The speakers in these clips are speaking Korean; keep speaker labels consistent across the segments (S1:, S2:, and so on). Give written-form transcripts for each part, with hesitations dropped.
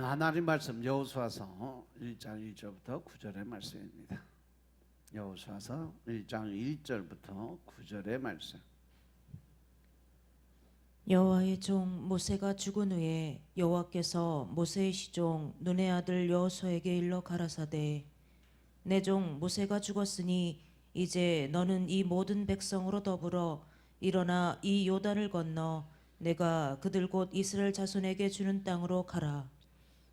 S1: 하나님 말씀 여호수아서 1장 1절부터 9절의 말씀입니다. 여호수아서 1장 1절부터 9절의 말씀.
S2: 여호와의 종 모세가 죽은 후에 여호와께서 모세의 시종 눈의 아들 여호수아에게 일러 가라사대, 내 종 모세가 죽었으니 이제 너는 이 모든 백성으로 더불어 일어나 이 요단을 건너 내가 그들 곧 이스라엘 자손에게 주는 땅으로 가라.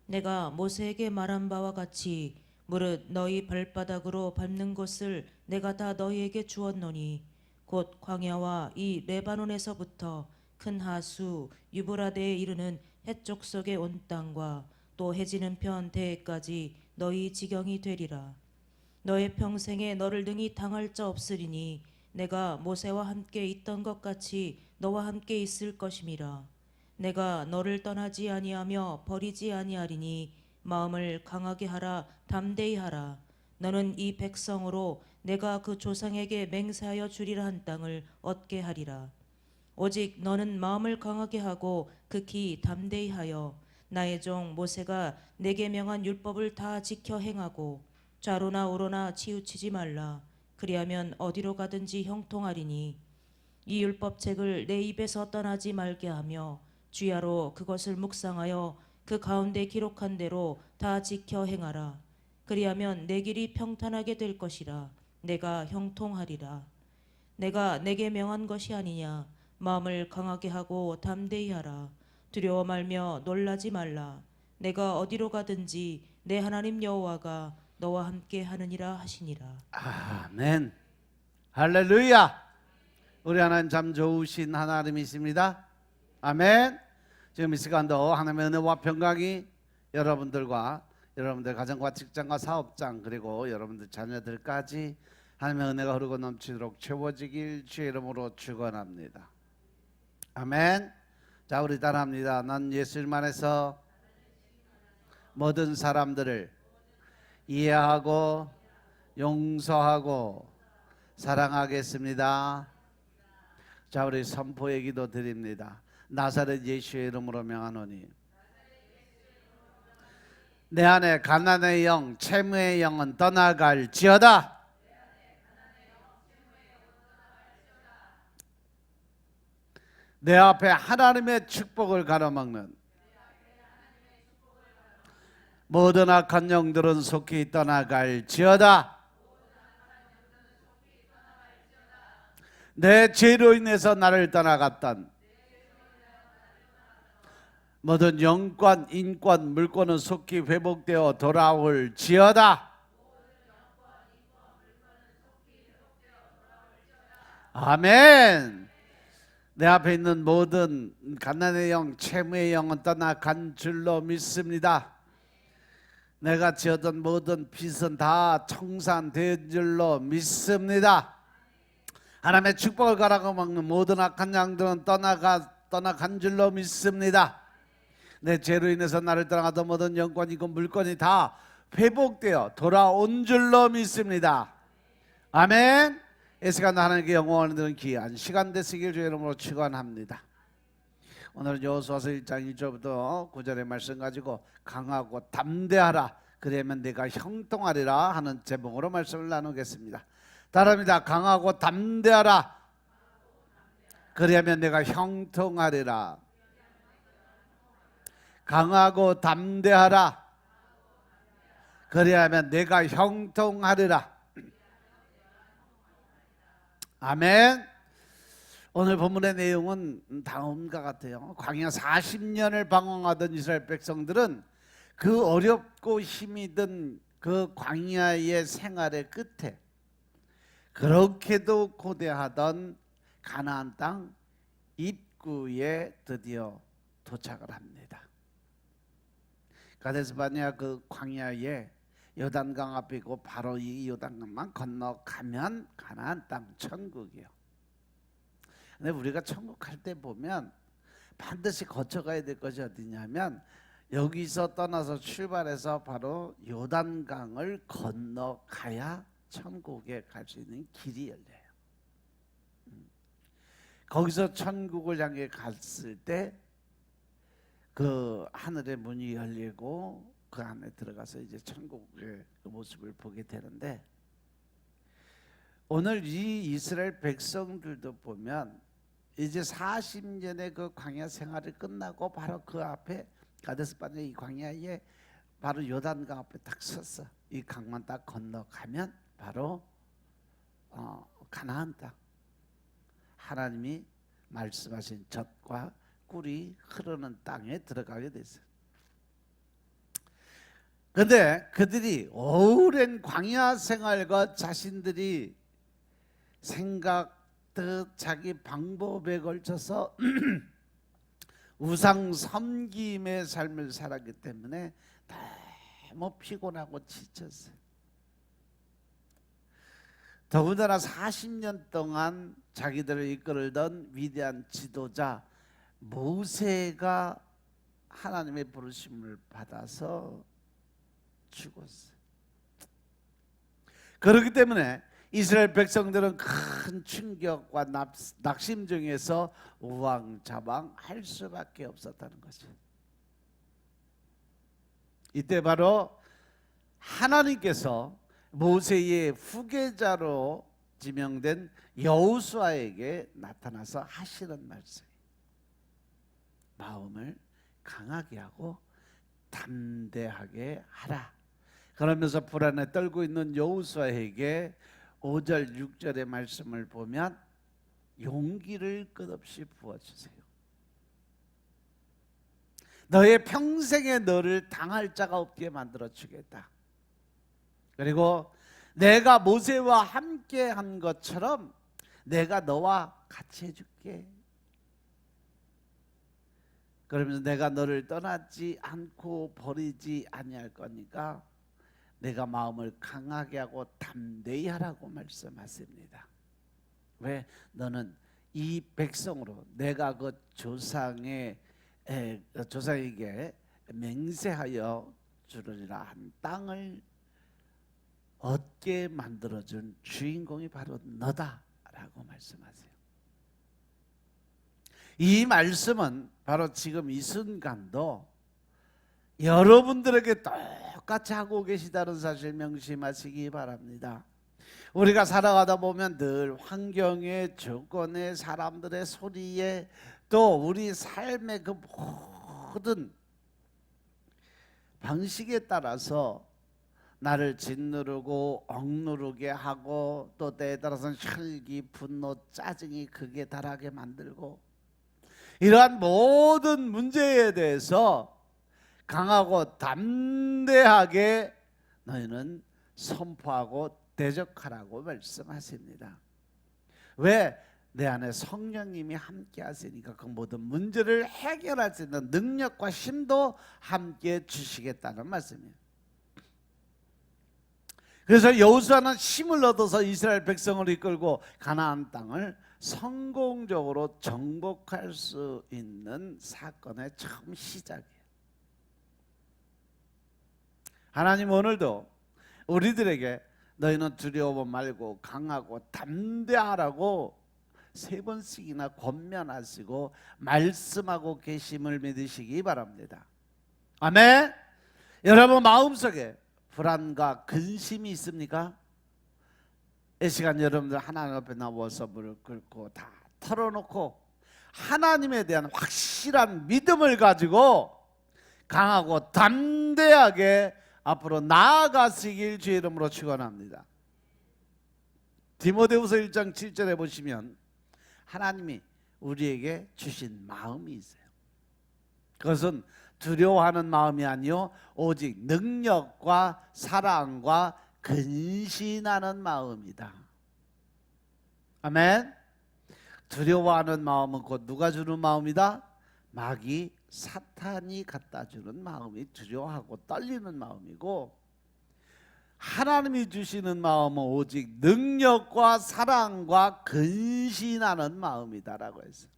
S2: 내가 모세에게 말한 바와 같이 무릇 너희 발바닥으로 밟는 곳을 내가 다 너희에게 주었노니 곧 광야와 이 레바논에서부터 큰 하수 유브라데에 이르는 해쪽 속의 온 땅과 또 해지는 편 대해까지 너희 지경이 되리라. 너의 평생에 너를 능히 당할 자 없으리니 내가 모세와 함께 있던 것 같이 너와 함께 있을 것임이라. 내가 너를 떠나지 아니하며 버리지 아니하리니 마음을 강하게 하라, 담대히 하라. 너는 이 백성으로 내가 그 조상에게 맹세하여 주리라 한 땅을 얻게 하리라. 오직 너는 마음을 강하게 하고 극히 담대히 하여 나의 종 모세가 내게 명한 율법을 다 지켜 행하고 좌로나 우로나 치우치지 말라. 그리하면 어디로 가든지 형통하리니 이 율법책을 내 입에서 떠나지 말게 하며 주야로 그것을 묵상하여 그 가운데 기록한 대로 다 지켜 행하라. 그리하면 내 길이 평탄하게 될 것이라. 내가 형통하리라. 내가 내게 명한 것이 아니냐. 마음을 강하게 하고 담대히 하라. 두려워 말며 놀라지 말라. 내가 어디로 가든지 내 하나님 여호와가 너와 함께 하느니라 하시니라.
S1: 아멘. 할렐루야. 우리 하나님 참 좋으신 하나님이십니다. 아멘. 지금 이 시간도 하나님의 은혜와 평강이 여러분들과 여러분들 가정과 직장과 사업장 그리고 여러분들 자녀들까지 하나님의 은혜가 흐르고 넘치도록 채워지길 주의 이름으로 축원합니다. 아멘. 자, 우리 따라합니다. 난 예수님 안에서 모든 사람들을 이해하고 용서하고 사랑하겠습니다. 자, 우리 선포의 기도 드립니다. 나사렛 예수의 이름으로 명하노니 내 안에 가난의 영, 채무의 영은 떠나갈지어다. 내 앞에 하나님의 축복을 가로막는 모든 악한 영들은 속히 떠나갈지어다. 내 죄로 인해서 나를 떠나갔던 모든 영권, 인권, 물권은 속히 회복되어 돌아올지어다. 아멘. 내 앞에 있는 모든 가난의 영, 채무의 영은 떠나간 줄로 믿습니다. 내가 지었던 모든 빚은 다 청산된 줄로 믿습니다. 하나님의 축복을 가로막는 모든 악한 양들은 떠나간 줄로 믿습니다. 내 죄로 인해서 나를 떠나가던 모든 영권이고 물권이 다 회복되어 돌아온 줄로 믿습니다. 아멘. 이 시간도 하나님께 영광을 드리는 귀한 시간 되시길 주의 이름으로 축원합니다. 오늘은 여호수아서 1장 1절부터 9절의 말씀 가지고 강하고 담대하라 그러면 내가 형통하리라 하는 제목으로 말씀을 나누겠습니다. 따라합니다. 강하고 담대하라 그러면 내가 형통하리라. 강하고 담대하라 그리하면 내가 형통하리라. 아멘. 오늘 본문의 내용은 다음과 같아요. 광야 40년을 방황하던 이스라엘 백성들은 그 어렵고 힘이 든 그 광야의 생활의 끝에 그렇게도 고대하던 가나안 땅 입구에 드디어 도착을 합니다. 가데스 바네아 그 광야에 요단강 앞에 있고 바로 이 요단강만 건너가면 가나안 땅 천국이에요. 근데 우리가 천국 갈 때 보면 반드시 거쳐가야 될 것이 어디냐면 여기서 떠나서 출발해서 바로 요단강을 건너가야 천국에 갈 수 있는 길이 열려요. 거기서 천국을 향해 갔을 때 그 하늘의 문이 열리고 그 안에 들어가서 이제 천국의 그 모습을 보게 되는데, 오늘 이 이스라엘 백성들도 보면 이제 40년의 그 광야 생활이 끝나고 바로 그 앞에 가데스 바네 이 광야에 바로 요단강 앞에 딱 섰어. 이 강만 딱 건너가면 바로 가나안 땅, 하나님이 말씀하신 젖과 꿀이 흐르는 땅에 들어가게 됐어요. 그런데 그들이 오랜 광야 생활과 자신들이 생각듯 자기 방법에 걸쳐서 우상 섬김의 삶을 살았기 때문에 너무 피곤하고 지쳤어요. 더군다나 40년 동안 자기들을 이끌던 위대한 지도자 모세가 하나님의 부르심을 받아서 죽었어요. 그렇기 때문에 이스라엘 백성들은 큰 충격과 낙심 중에서 우왕좌왕할 수밖에 없었다는 거죠. 이때 바로 하나님께서 모세의 후계자로 지명된 여호수아에게 나타나서 하시는 말씀, 마음을 강하게 하고 담대하게 하라. 그러면서 불안에 떨고 있는 여호수아에게 5절 6절의 말씀을 보면 용기를 끝없이 부어주세요. 너의 평생에 너를 당할 자가 없게 만들어 주겠다. 그리고 내가 모세와 함께 한 것처럼 내가 너와 같이 해줄게. 그러면서 내가 너를 떠나지 않고 버리지 아니할 거니까 내가 마음을 강하게 하고 담대히 하라고 말씀하십니다. 왜? 너는 이 백성으로 내가 그 조상에게 맹세하여 주리라 한 땅을 얻게 만들어준 주인공이 바로 너다라고 말씀하세요. 이 말씀은 바로 지금 이 순간도 여러분들에게 똑같이 하고 계시다는 사실 명심하시기 바랍니다. 우리가 살아가다 보면 늘 환경의 조건에, 사람들의 소리에, 또 우리 삶의 그 모든 방식에 따라서 나를 짓누르고 억누르게 하고, 또 때에 따라서는 혈기, 분노, 짜증이 극에 달하게 만들고, 이러한 모든 문제에 대해서 강하고 담대하게 너희는 선포하고 대적하라고 말씀하십니다. 왜? 내 안에 성령님이 함께 하시니까 그 모든 문제를 해결할 수 있는 능력과 힘도 함께 주시겠다는 말씀이에요. 그래서 여호수아는 힘을 얻어서 이스라엘 백성을 이끌고 가나안 땅을 성공적으로 정복할 수 있는 사건의 처음 시작이에요. 하나님 오늘도 우리들에게 너희는 두려워 말고 강하고 담대하라고 3번씩이나 권면하시고 말씀하고 계심을 믿으시기 바랍니다. 아멘. 여러분 마음속에 불안과 근심이 있습니까? 이 시간 여러분들 하나님 앞에 나와서 무릎 꿇고 다 털어놓고 하나님에 대한 확실한 믿음을 가지고 강하고 담대하게 앞으로 나아가시길 주의 이름으로 축원합니다. 디모데후서 1장 7절에 보시면 하나님이 우리에게 주신 마음이 있어요. 그것은 두려워하는 마음이 아니요 오직 능력과 사랑과 근신하는 마음이다. 아멘. 두려워하는 마음은 곧 누가 주는 마음이다? 마귀 사탄이 갖다 주는 마음이 두려워하고 떨리는 마음이고, 하나님이 주시는 마음은 오직 능력과 사랑과 근신하는 마음이다라고 했어요.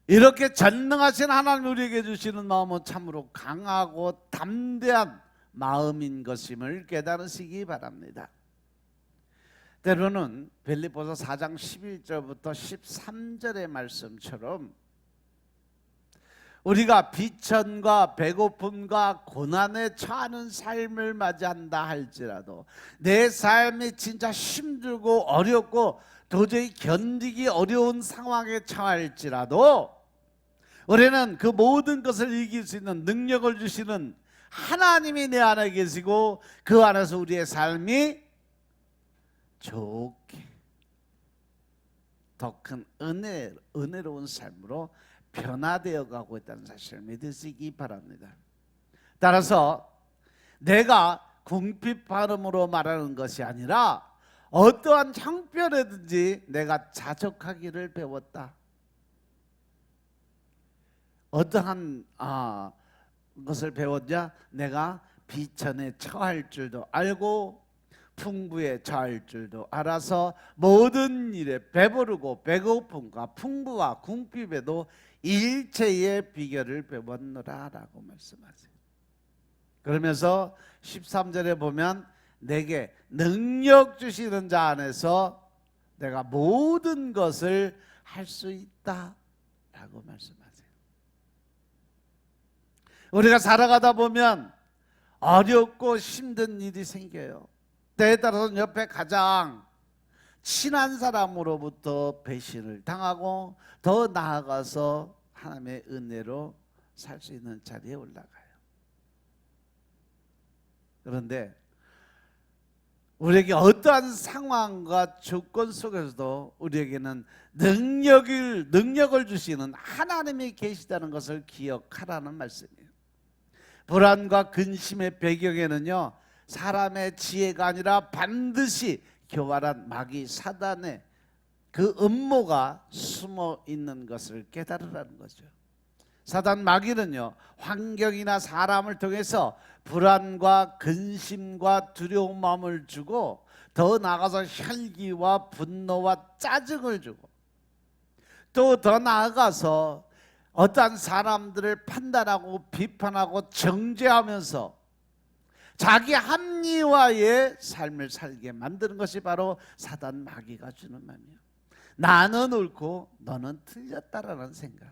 S1: 이렇게 전능하신 하나님 우리에게 주시는 마음은 참으로 강하고 담대한 마음인 것임을 깨달으시기 바랍니다. 때로는 빌립보서 4장 11절부터 13절의 말씀처럼 우리가 비천과 배고픔과 고난에 처하는 삶을 맞이한다 할지라도 내 삶이 진짜 힘들고 어렵고 도저히 견디기 어려운 상황에 처할지라도 우리는 그 모든 것을 이길 수 있는 능력을 주시는 하나님이 내 안에 계시고 그 안에서 우리의 삶이 좋게 더 큰 은혜로운 삶으로 변화되어 가고 있다는 사실을 믿으시기 바랍니다. 따라서 내가 궁핍 발음으로 말하는 것이 아니라 어떠한 형편에든지 내가 자족하기를 배웠다. 어떠한 것을 배웠냐? 내가 비천에 처할 줄도 알고 풍부에 처할 줄도 알아서 모든 일에 배부르고 배고픔과 풍부와 궁핍에도 일체의 비결을 배웠노라 라고 말씀하세요. 그러면서 13절에 보면 내게 능력 주시는 자 안에서 내가 모든 것을 할 수 있다 라고 말씀하세요. 우리가 살아가다 보면 어렵고 힘든 일이 생겨요. 때에 따라서는 옆에 가장 친한 사람으로부터 배신을 당하고 더 나아가서 하나님의 은혜로 살 수 있는 자리에 올라가요. 그런데 우리에게 어떠한 상황과 조건 속에서도 우리에게는 능력을 주시는 하나님이 계시다는 것을 기억하라는 말씀이에요. 불안과 근심의 배경에는요, 사람의 지혜가 아니라 반드시 교활한 마귀 사단의 그 음모가 숨어 있는 것을 깨달으라는 거죠. 사단 마귀는요, 환경이나 사람을 통해서 불안과 근심과 두려운 마음을 주고 더 나아가서 혈기와 분노와 짜증을 주고 또 더 나아가서 어떠한 사람들을 판단하고 비판하고 정죄하면서 자기 합리화의 삶을 살게 만드는 것이 바로 사단 마귀가 주는 마음이에요. 나는 옳고 너는 틀렸다라는 생각.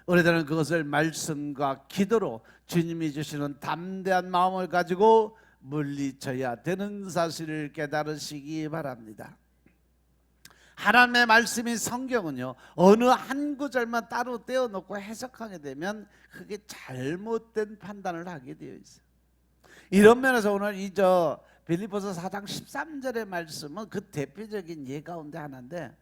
S1: 우리들은 그것을 말씀과 기도로 주님이 주시는 담대한 마음을 가지고 물리쳐야 되는 사실을 깨달으시기 바랍니다. 하나님의 말씀인 성경은요, 어느 한 구절만 따로 떼어놓고 해석하게 되면 그게 잘못된 판단을 하게 되어 있어요. 이런 면에서 오늘 빌립보서 4장 13절의 말씀은 그 대표적인 예 가운데 하나인데,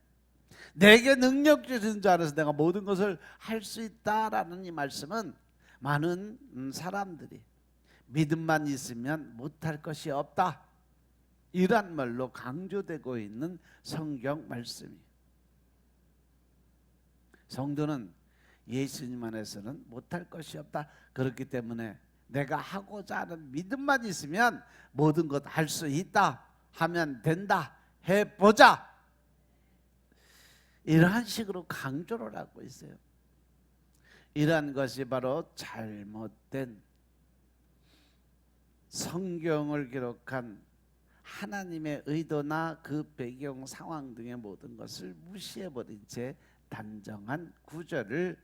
S1: 내게 능력 주신 자 안에서 내가 모든 것을 할 수 있다라는 이 말씀은 많은 사람들이 믿음만 있으면 못할 것이 없다, 이란 말로 강조되고 있는 성경 말씀이에요. 성도는 예수님 안에서는 못할 것이 없다. 그렇기 때문에 내가 하고자 하는 믿음만 있으면 모든 것 할 수 있다, 하면 된다, 해보자, 이러한 식으로 강조를 하고 있어요. 이러한 것이 바로 잘못된 성경을 기록한 하나님의 의도나 그 배경 상황 등의 모든 것을 무시해버린 채 단정한 구절을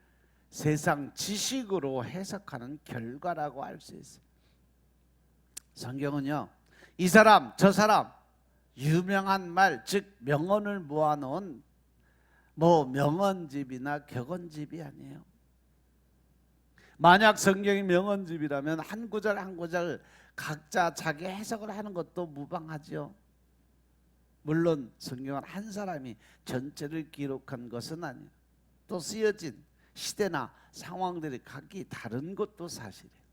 S1: 세상 지식으로 해석하는 결과라고 할 수 있어요. 성경은요, 이 사람 저 사람 유명한 말, 즉 명언을 모아놓은 명언집이나 격언집이 아니에요. 만약 성경이 명언집이라면 한 구절 한 구절 각자 자기 해석을 하는 것도 무방하죠. 물론 성경은 한 사람이 전체를 기록한 것은 아니에요. 또 쓰여진 시대나 상황들이 각기 다른 것도 사실이에요.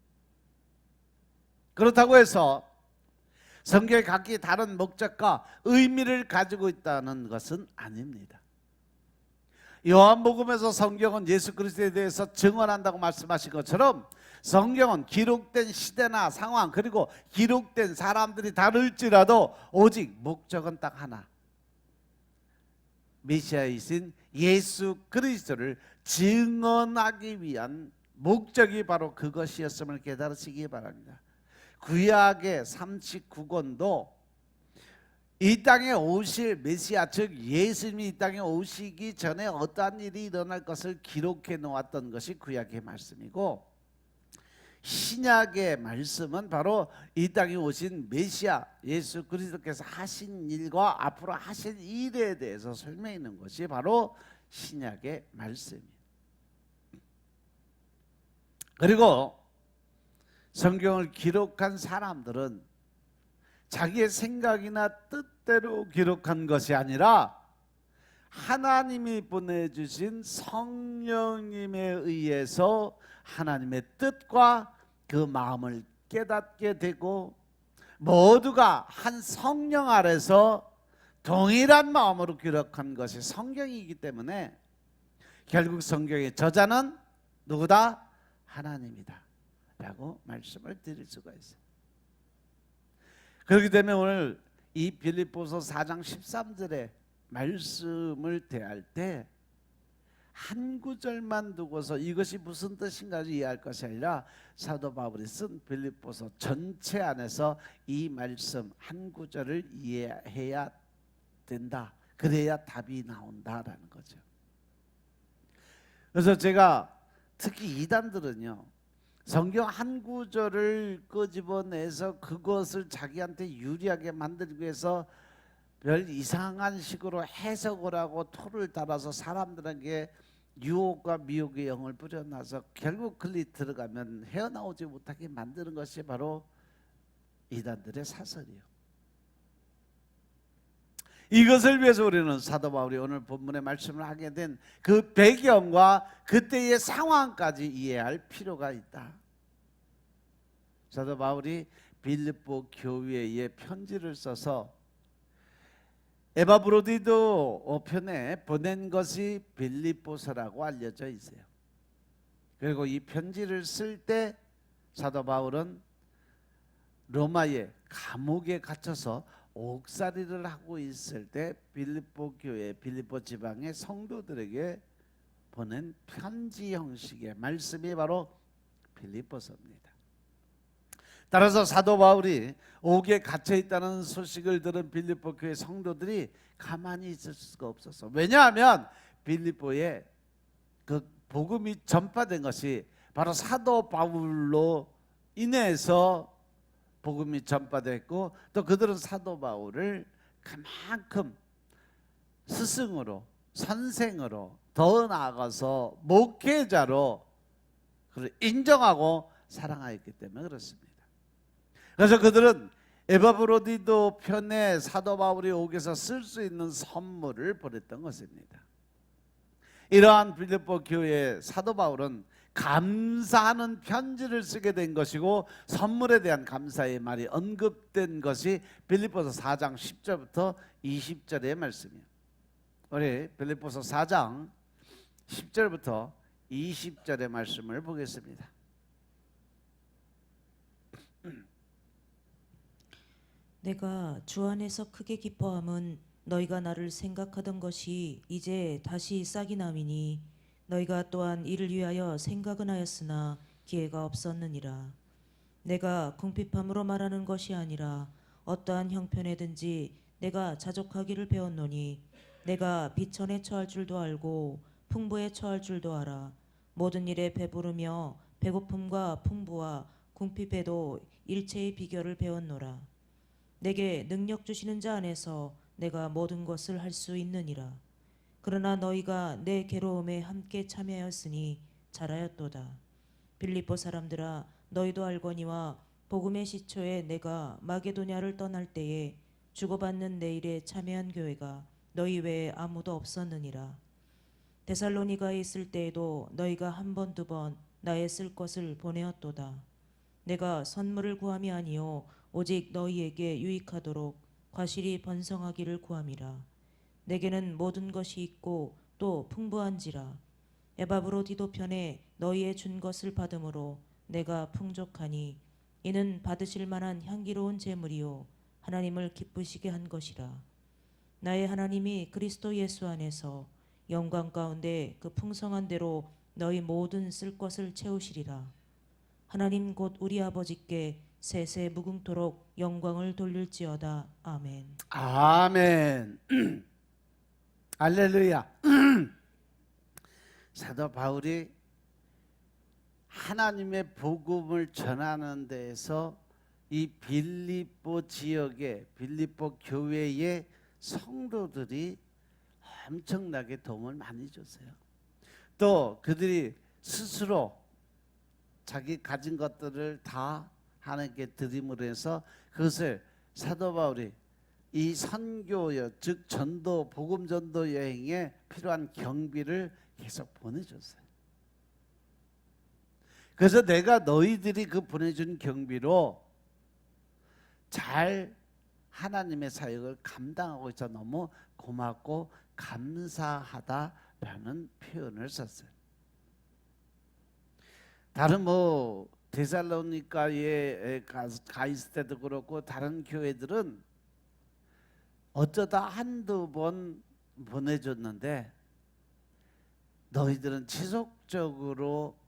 S1: 그렇다고 해서 성경이 각기 다른 목적과 의미를 가지고 있다는 것은 아닙니다. 요한복음에서 성경은 예수 그리스도에 대해서 증언한다고 말씀하신 것처럼 성경은 기록된 시대나 상황 그리고 기록된 사람들이 다를지라도 오직 목적은 딱 하나, 메시아이신 예수 그리스도를 증언하기 위한 목적이 바로 그것이었음을 깨달으시기 바랍니다. 구약의 39권도 이 땅에 오실 메시아, 즉 예수님이 이 땅에 오시기 전에 어떠한 일이 일어날 것을 기록해 놓았던 것이 구약의 말씀이고, 신약의 말씀은 바로 이 땅에 오신 메시아 예수 그리스도께서 하신 일과 앞으로 하실 일에 대해서 설명해 있는 것이 바로 신약의 말씀이에요. 그리고 성경을 기록한 사람들은 자기의 생각이나 뜻대로 기록한 것이 아니라 하나님이 보내주신 성령님에 의해서 하나님의 뜻과 그 마음을 깨닫게 되고, 모두가 한 성령 아래서 동일한 마음으로 기록한 것이 성경이기 때문에 결국 성경의 저자는 누구다? 하나님이다 라고 말씀을 드릴 수가 있어요. 그렇기 때문에 오늘 이 빌립보서 4장 13절의 말씀을 대할 때 한 구절만 두고서 이것이 무슨 뜻인가 이해할 것이 아니라 사도 바울이 쓴 빌립보서 전체 안에서 이 말씀 한 구절을 이해해야 된다. 그래야 답이 나온다라는 거죠. 그래서 제가 특히 이단들은요, 성경 한 구절을 끄집어내서 그것을 자기한테 유리하게 만들기 위해서 별 이상한 식으로 해석을 하고 토를 달아서 사람들에게 유혹과 미혹의 영을 뿌려놔서 결국 글이 들어가면 헤어나오지 못하게 만드는 것이 바로 이단들의 사설이에요. 이것을 위해서 우리는 사도 바울이 오늘 본문의 말씀을 하게 된 그 배경과 그때의 상황까지 이해할 필요가 있다. 사도 바울이 빌립보 교회에 편지를 써서 에바브로디도 편에 보낸 것이 빌립보서라고 알려져 있어요. 그리고 이 편지를 쓸 때 사도 바울은 로마의 감옥에 갇혀서 옥살이를 하고 있을 때 빌립보 교회, 빌립보 지방의 성도들에게 보낸 편지 형식의 말씀이 바로 빌립보서입니다. 따라서 사도 바울이 옥에 갇혀 있다는 소식을 들은 빌립보 교회 성도들이 가만히 있을 수가 없었어. 왜냐하면 빌립보에 그 복음이 전파된 것이 바로 사도 바울로 인해서 복음이 전파됐고, 또 그들은 사도 바울을 그만큼 스승으로, 선생으로, 더 나아가서 목회자로 인정하고 사랑하였기 때문에 그렇습니다. 그래서 그들은 에바브로디도 편에 사도 바울이 옥에서 쓸 수 있는 선물을 보냈던 것입니다. 이러한 빌립보 교회의 사도 바울은 감사하는 편지를 쓰게 된 것이고, 선물에 대한 감사의 말이 언급된 것이 빌립보서 4장 10절부터 20절의 말씀이에요. 우리 빌립보서 4장 10절부터 20절의 말씀을 보겠습니다.
S2: 내가 주 안에서 크게 기뻐함은 너희가 나를 생각하던 것이 이제 다시 싹이 남이니, 너희가 또한 이를 위하여 생각은 하였으나 기회가 없었느니라. 내가 궁핍함으로 말하는 것이 아니라 어떠한 형편에든지 내가 자족하기를 배웠노니, 내가 비천에 처할 줄도 알고 풍부에 처할 줄도 알아. 모든 일에 배부르며 배고픔과 풍부와 궁핍에도 일체의 비결을 배웠노라. 내게 능력 주시는 자 안에서 내가 모든 것을 할 수 있느니라. 그러나 너희가 내 괴로움에 함께 참여하였으니 잘하였도다. 빌립보 사람들아, 너희도 알거니와 복음의 시초에 내가 마게도냐를 떠날 때에 주고받는 내 일에 참여한 교회가 너희 외에 아무도 없었느니라. 데살로니가에 있을 때에도 너희가 한 번 두 번 나의 쓸 것을 보내었도다. 내가 선물을 구함이 아니요 오직 너희에게 유익하도록 과실이 번성하기를 구함이라. 내게는 모든 것이 있고 또 풍부한지라. 에바브로디도 편에 너희의 준 것을 받음으로 내가 풍족하니, 이는 받으실 만한 향기로운 제물이요 하나님을 기쁘시게 한 것이라. 나의 하나님이 그리스도 예수 안에서 영광 가운데 그 풍성한 대로 너희 모든 쓸 것을 채우시리라. 하나님 곧 우리 아버지께 세세 무궁토록 영광을 돌릴지어다. 아멘.
S1: 아멘. 할렐루야. 사도 바울이 하나님의 복음을 전하는 데에서 이 빌립보 지역의 빌립보 교회의 성도들이 엄청나게 도움을 많이 줬어요. 또 그들이 스스로 자기 가진 것들을 다 하나님께 드림으로 해서 그것을 사도 바울이 이 선교여 즉 전도 복음 전도 여행에 필요한 경비를 계속 보내줬어요. 그래서 내가 너희들이 그 보내준 경비로 잘 하나님의 사역을 감당하고 있어 너무 고맙고 감사하다라는 표현을 썼어요. 다른 데살로니가에 가 있을 때도 그렇고 다른 교회들은 어쩌다 한두 번 보내줬는데 너희들은 지속적으로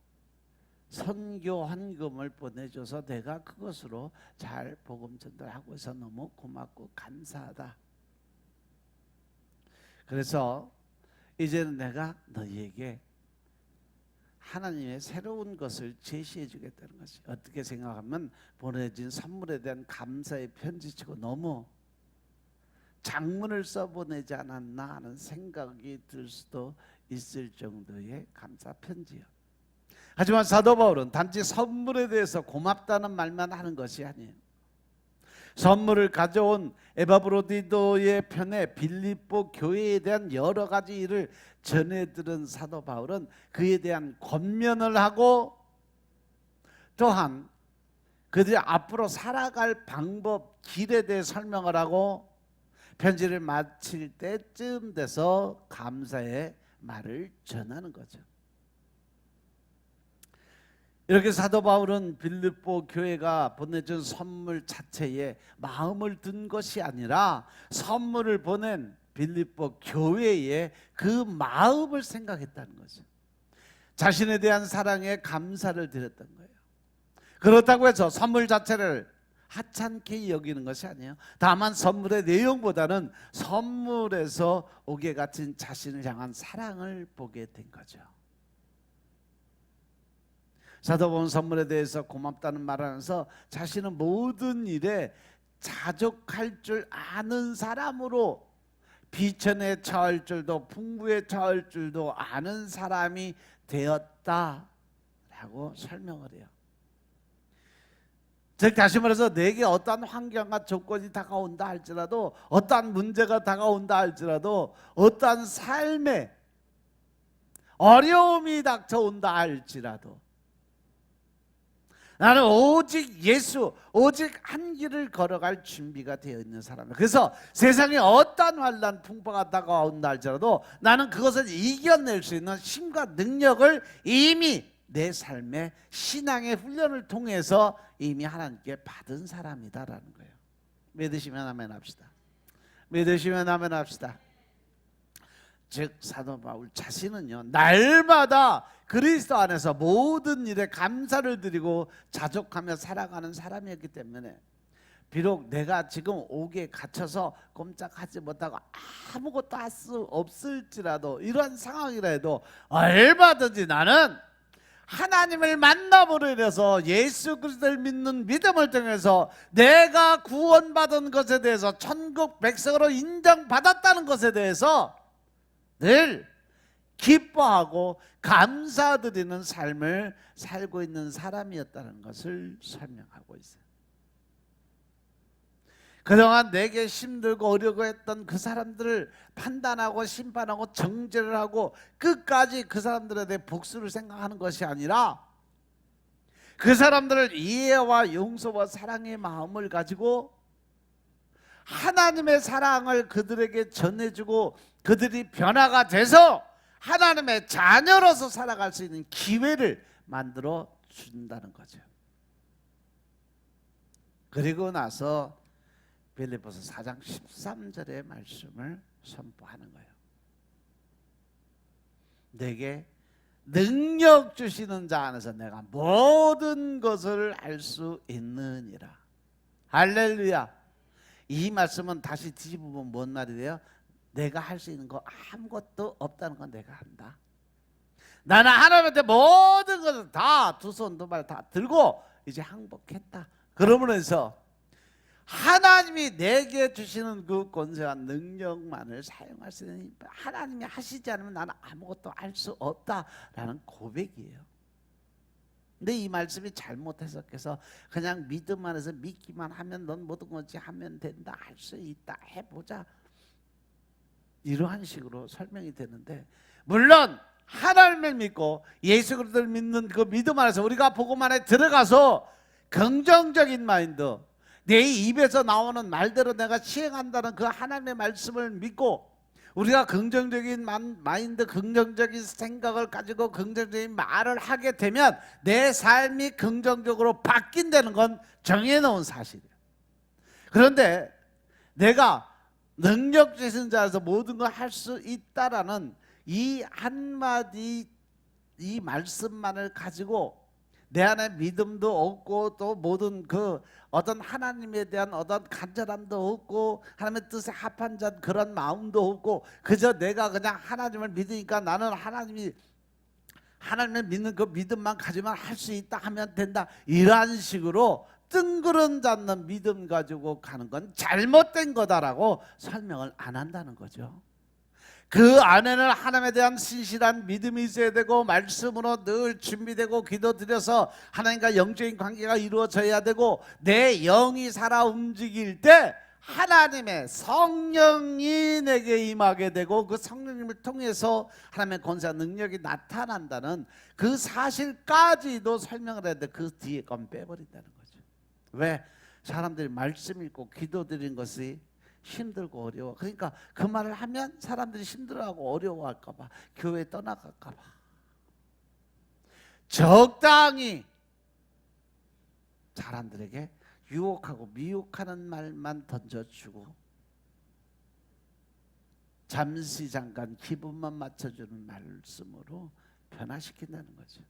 S1: 선교 헌금을 보내줘서 내가 그것으로 잘 복음 전달하고 있어 너무 고맙고 감사하다. 그래서 이제는 내가 너희에게 하나님의 새로운 것을 제시해 주겠다는 것이 어떻게 생각하면 보내진 선물에 대한 감사의 편지치고 너무 장문을 써보내지 않았나 하는 생각이 들 수도 있을 정도의 감사 편지요. 하지만 사도 바울은 단지 선물에 대해서 고맙다는 말만 하는 것이 아니에요. 선물을 가져온 에바브로디도의 편에 빌립보 교회에 대한 여러 가지 일을 전해 들은 사도 바울은 그에 대한 권면을 하고 또한 그들이 앞으로 살아갈 방법 길에 대해 설명을 하고 편지를 마칠 때쯤 돼서 감사의 말을 전하는 거죠. 이렇게 사도 바울은 빌립보 교회가 보내준 선물 자체에 마음을 둔 것이 아니라 선물을 보낸 빌립보 교회의 그 마음을 생각했다는 거죠. 자신에 대한 사랑에 감사를 드렸던 거예요. 그렇다고 해서 선물 자체를 하찮게 여기는 것이 아니에요. 다만 선물의 내용보다는 선물에서 옥에 갇힌 자신을 향한 사랑을 보게 된 거죠. 사도 바울은 선물에 대해서 고맙다는 말을 하면서 자신은 모든 일에 자족할 줄 아는 사람으로 비천에 처할 줄도 풍부에 처할 줄도 아는 사람이 되었다라고 설명을 해요. 즉 다시 말해서 내게 어떠한 환경과 조건이 다가온다 할지라도 어떠한 문제가 다가온다 할지라도 어떠한 삶에 어려움이 닥쳐온다 할지라도 나는 오직 예수, 오직 한 길을 걸어갈 준비가 되어 있는 사람이다. 그래서 세상에 어떠한 환난 풍파가 다가온다 할지라도 나는 그것을 이겨낼 수 있는 힘과 능력을 이미 내 삶의 신앙의 훈련을 통해서 이미 하나님께 받은 사람이다라는 거예요. 믿으시면 아멘 합시다. 믿으시면 아멘 합시다. 즉 사도 바울 자신은요 날마다 그리스도 안에서 모든 일에 감사를 드리고 자족하며 살아가는 사람이었기 때문에 비록 내가 지금 옥에 갇혀서 꼼짝하지 못하고 아무것도 할 수 없을지라도 이러한 상황이라 해도 얼마든지 나는 하나님을 만남으로 인해서 예수 그리스도를 믿는 믿음을 통해서 내가 구원받은 것에 대해서 천국 백성으로 인정받았다는 것에 대해서 늘 기뻐하고 감사드리는 삶을 살고 있는 사람이었다는 것을 설명하고 있어요. 그동안 내게 힘들고 어려고 했던 그 사람들을 판단하고 심판하고 정죄를 하고 끝까지 그 사람들에 대해 복수를 생각하는 것이 아니라 그 사람들을 이해와 용서와 사랑의 마음을 가지고 하나님의 사랑을 그들에게 전해주고 그들이 변화가 돼서 하나님의 자녀로서 살아갈 수 있는 기회를 만들어 준다는 거죠. 그리고 나서 빌립보서 4장 13절의 말씀을 선포하는 거예요. 내게 능력 주시는 자 안에서 내가 모든 것을 할 수 있느니라. 할렐루야. 이 말씀은 다시 뒤집으면 뭔 말이 돼요? 내가 할 수 있는 거 아무것도 없다는 건 내가 한다. 나는 하나님한테 모든 것을 다 두 손 두 발 다 들고 이제 항복했다. 그러므로 해서 하나님이 내게 주시는 그 권세와 능력만을 사용할 수 있는, 하나님이 하시지 않으면 나는 아무것도 할 수 없다라는 고백이에요. 근데 이 말씀이 잘못 해석해서 그냥 믿음 안에서 믿기만 하면 넌 모든 것이 하면 된다, 할 수 있다, 해보자, 이러한 식으로 설명이 되는데, 물론 하나님을 믿고 예수 그리스도를 믿는 그 믿음 안에서 우리가 복음 안에 들어가서 긍정적인 마인드, 내 입에서 나오는 말대로 내가 시행한다는 그 하나님의 말씀을 믿고 우리가 긍정적인 마인드, 긍정적인 생각을 가지고 긍정적인 말을 하게 되면 내 삶이 긍정적으로 바뀐다는 건 정해놓은 사실이에요. 그런데 내가 능력 주신 자에서 모든 걸 할 수 있다라는 이 한마디, 이 말씀만을 가지고 내 안에 믿음도 없고 또 모든 그 어떤 하나님에 대한 어떤 간절함도 없고 하나님의 뜻에 합한 자 그런 마음도 없고 그저 내가 그냥 하나님을 믿으니까 나는 하나님을 믿는 그 믿음만 가지면 할 수 있다, 하면 된다, 이러한 식으로 뜬구름 잡는 믿음 가지고 가는 건 잘못된 거다라고 설명을 안 한다는 거죠. 그 안에는 하나님에 대한 신실한 믿음이 있어야 되고 말씀으로 늘 준비되고 기도드려서 하나님과 영적인 관계가 이루어져야 되고 내 영이 살아 움직일 때 하나님의 성령이 내게 임하게 되고 그 성령님을 통해서 하나님의 권세와 능력이 나타난다는 그 사실까지도 설명을 해야 돼. 그 뒤에 건 빼버린다는 거죠. 왜? 사람들이 말씀 읽고 기도드리는 것이 힘들고 어려워. 그러니까 그 말을 하면 사람들이 힘들어하고 어려워할까 봐, 교회 떠나갈까 봐 적당히 사람들에게 유혹하고 미혹하는 말만 던져주고 잠시 잠깐 기분만 맞춰주는 말씀으로 변화시킨다는 거죠.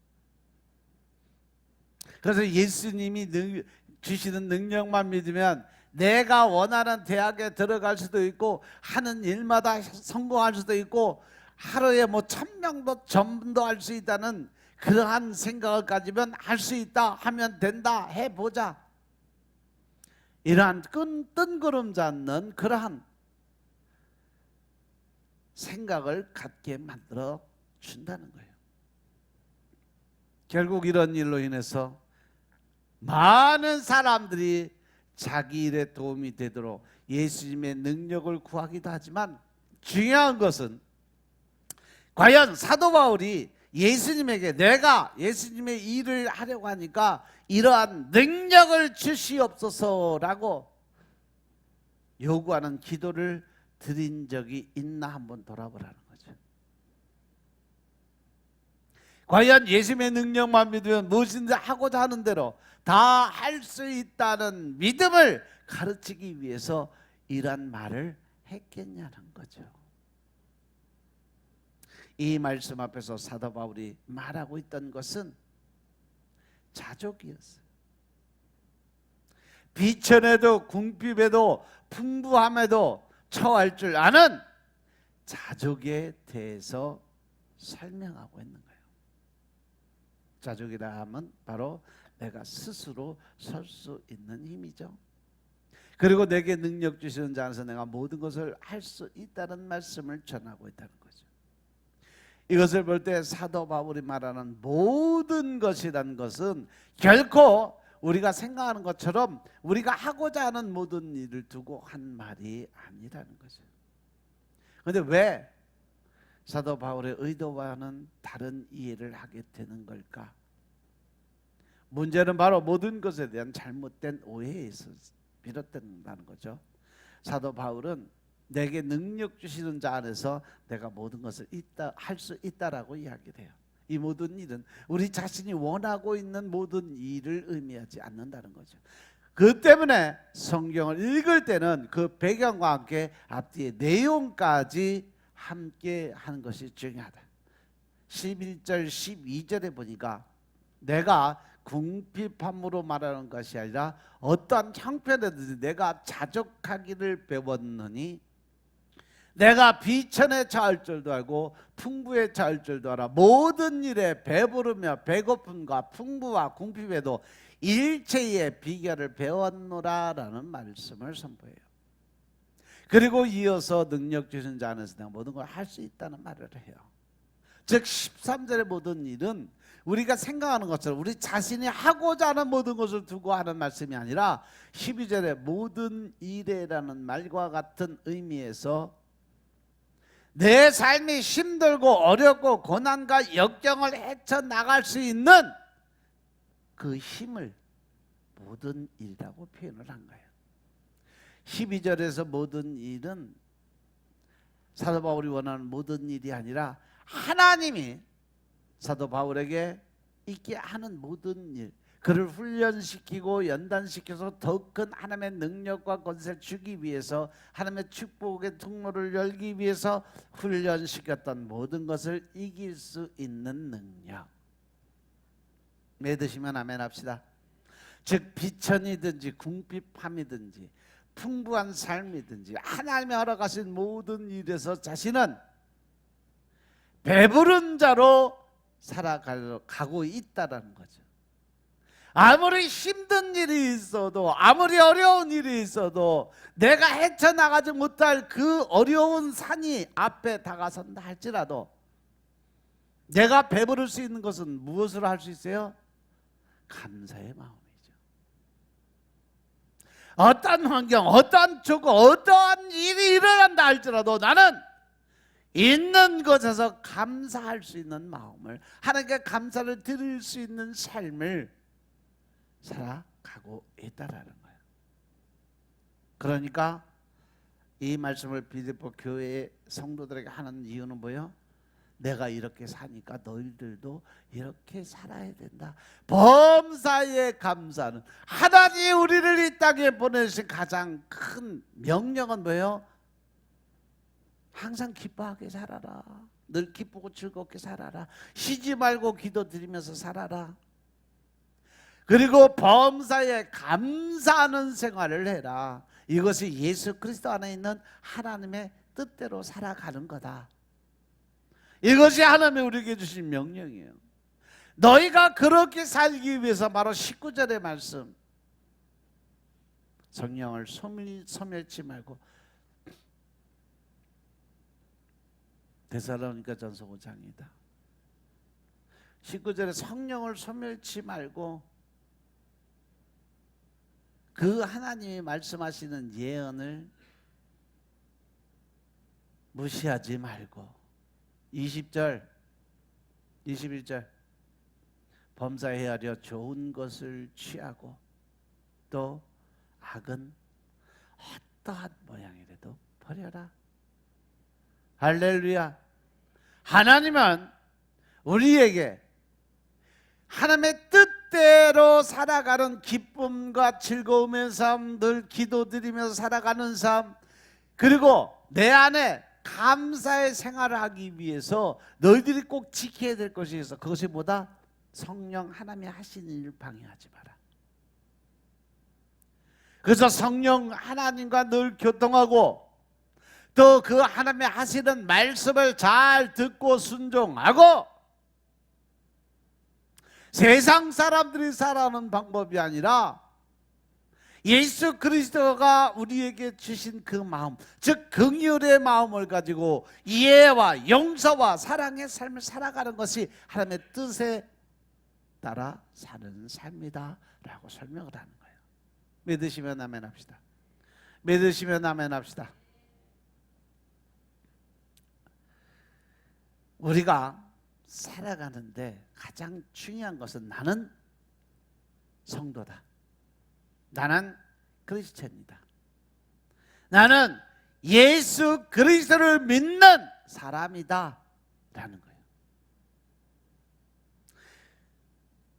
S1: 그래서 예수님이 주시는 능력만 믿으면 내가 원하는 대학에 들어갈 수도 있고 하는 일마다 성공할 수도 있고 하루에 뭐 1000명도 전도할 수 있다는 그러한 생각을 가지면 할 수 있다, 하면 된다, 해보자, 이러한 뜬구름 잡는 그러한 생각을 갖게 만들어 준다는 거예요. 결국 이런 일로 인해서 많은 사람들이 자기 일에 도움이 되도록 예수님의 능력을 구하기도 하지만 중요한 것은 과연 사도 바울이 예수님에게 내가 예수님의 일을 하려고 하니까 이러한 능력을 주시옵소서라고 요구하는 기도를 드린 적이 있나 한번 돌아보라는 거죠. 과연 예수님의 능력만 믿으면 무엇인지 하고자 하는 대로 다 할 수 있다는 믿음을 가르치기 위해서 이런 말을 했겠냐는 거죠. 이 말씀 앞에서 사도 바울이 말하고 있던 것은 자족이었어요. 비천에도 궁핍에도 풍부함에도 처할 줄 아는 자족에 대해서 설명하고 있는 거예요. 자족이라 하면 바로 내가 스스로 설 수 있는 힘이죠. 그리고 내게 능력 주시는 자 안에서 내가 모든 것을 할 수 있다는 말씀을 전하고 있다는 거죠. 이것을 볼 때 사도 바울이 말하는 모든 것이라는 것은 결코 우리가 생각하는 것처럼 우리가 하고자 하는 모든 일을 두고 한 말이 아니라는 거죠. 그런데 왜 사도 바울의 의도와는 다른 이해를 하게 되는 걸까? 문제는 바로 모든 것에 대한 잘못된 오해에서 비롯된다는 거죠. 사도 바울은 내게 능력 주시는 자 안에서 내가 모든 것을 할 수 있다라고 이야기를 해요. 이 모든 일은 우리 자신이 원하고 있는 모든 일을 의미하지 않는다는 거죠. 그 때문에 성경을 읽을 때는 그 배경과 함께 앞뒤의 내용까지 함께 하는 것이 중요하다. 11절 12절에 보니까 내가 궁핍함으로 말하는 것이 아니라 어떠한 형편에든지 내가 자족하기를 배웠느니 내가 비천에 처할 줄도 알고 풍부에 처할 줄도 알아. 모든 일에 배부르며 배고픔과 풍부와 궁핍에도 일체의 비결을 배웠노라라는 말씀을 선포해요. 그리고 이어서 능력 주신 자 안에서 내가 모든 걸 할 수 있다는 말을 해요. 즉 13절의 모든 일은 우리가 생각하는 것처럼 우리 자신이 하고자 하는 모든 것을 두고 하는 말씀이 아니라 12절의 모든 일에라는 말과 같은 의미에서 내 삶이 힘들고 어렵고 고난과 역경을 헤쳐나갈 수 있는 그 힘을 모든 일이라고 표현을 한 거예요. 12절에서 모든 일은 사도 바울이 원하는 모든 일이 아니라 하나님이 사도 바울에게 있게 하는 모든 일, 그를 훈련시키고 연단시켜서 더 큰 하나님의 능력과 권세를 주기 위해서 하나님의 축복의 통로를 열기 위해서 훈련시켰던 모든 것을 이길 수 있는 능력. 믿으시면 아멘 합시다. 즉 비천이든지 궁핍함이든지 풍부한 삶이든지 하나님이 허락하신 모든 일에서 자신은 배부른 자로 살아가고 있다라는 거죠. 아무리 힘든 일이 있어도 아무리 어려운 일이 있어도 내가 헤쳐나가지 못할 그 어려운 산이 앞에 다가선다 할지라도 내가 배부를 수 있는 것은 무엇으로 할 수 있어요? 감사의 마음이죠. 어떤 환경, 어떤 조건, 어떠한 일이 일어난다 할지라도 나는 있는 것에서 감사할 수 있는 마음을, 하나님께 감사를 드릴 수 있는 삶을 살아가고 있다라는 거예요. 그러니까 이 말씀을 빌립보 교회의 성도들에게 하는 이유는 뭐예요? 내가 이렇게 사니까 너희들도 이렇게 살아야 된다. 범사에 감사는, 하나님이 우리를 이 땅에 보내신 가장 큰 명령은 뭐예요? 항상 기뻐하게 살아라. 늘 기쁘고 즐겁게 살아라. 쉬지 말고 기도드리면서 살아라. 그리고 범사에 감사하는 생활을 해라. 이것이 예수 그리스도 안에 있는 하나님의 뜻대로 살아가는 거다. 이것이 하나님이 우리에게 주신 명령이에요. 너희가 그렇게 살기 위해서 바로 19절의 말씀, 성령을 소멸치 말고, 데살로니가 전서 5장이다. 19절에 성령을 소멸치 말고 그 하나님이 말씀하시는 예언을 무시하지 말고, 20절 21절 범사에 헤아려 좋은 것을 취하고 또 악은 어떠한 모양이라도 버려라. 할렐루야. 하나님은 우리에게 하나님의 뜻대로 살아가는 기쁨과 즐거움의 삶, 늘 기도드리면서 살아가는 삶, 그리고 내 안에 감사의 생활을 하기 위해서 너희들이 꼭 지켜야 될 것이 있어. 그것이 뭐다? 성령 하나님이 하시는 일을 방해하지 마라. 그래서 성령 하나님과 늘 교통하고 또 그 하나님이 하시는 말씀을 잘 듣고 순종하고, 세상 사람들이 살아가는 방법이 아니라 예수 그리스도가 우리에게 주신 그 마음, 즉 긍휼의 마음을 가지고 이해와 용서와 사랑의 삶을 살아가는 것이 하나님의 뜻에 따라 사는 삶이다 라고 설명을 하는 거예요. 믿으시면 아멘 합시다. 믿으시면 아멘 합시다. 우리가 살아가는데 가장 중요한 것은 나는 성도다. 나는 크리스천이다. 나는 예수 그리스도를 믿는 사람이다 라는 거예요.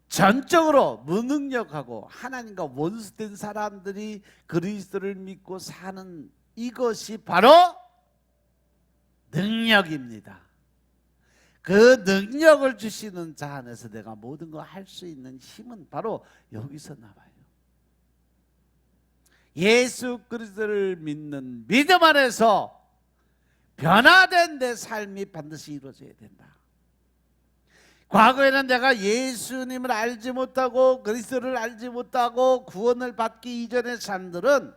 S1: 전적으로 무능력하고 하나님과 원수된 사람들이 그리스도를 믿고 사는 이것이 바로 능력입니다. 그 능력을 주시는 자 안에서 내가 모든 거 할 수 있는 힘은 바로 여기서 나와요. 예수 그리스도를 믿는 믿음 안에서 변화된 내 삶이 반드시 이루어져야 된다. 과거에는 내가 예수님을 알지 못하고 그리스도를 알지 못하고 구원을 받기 이전의 삶들은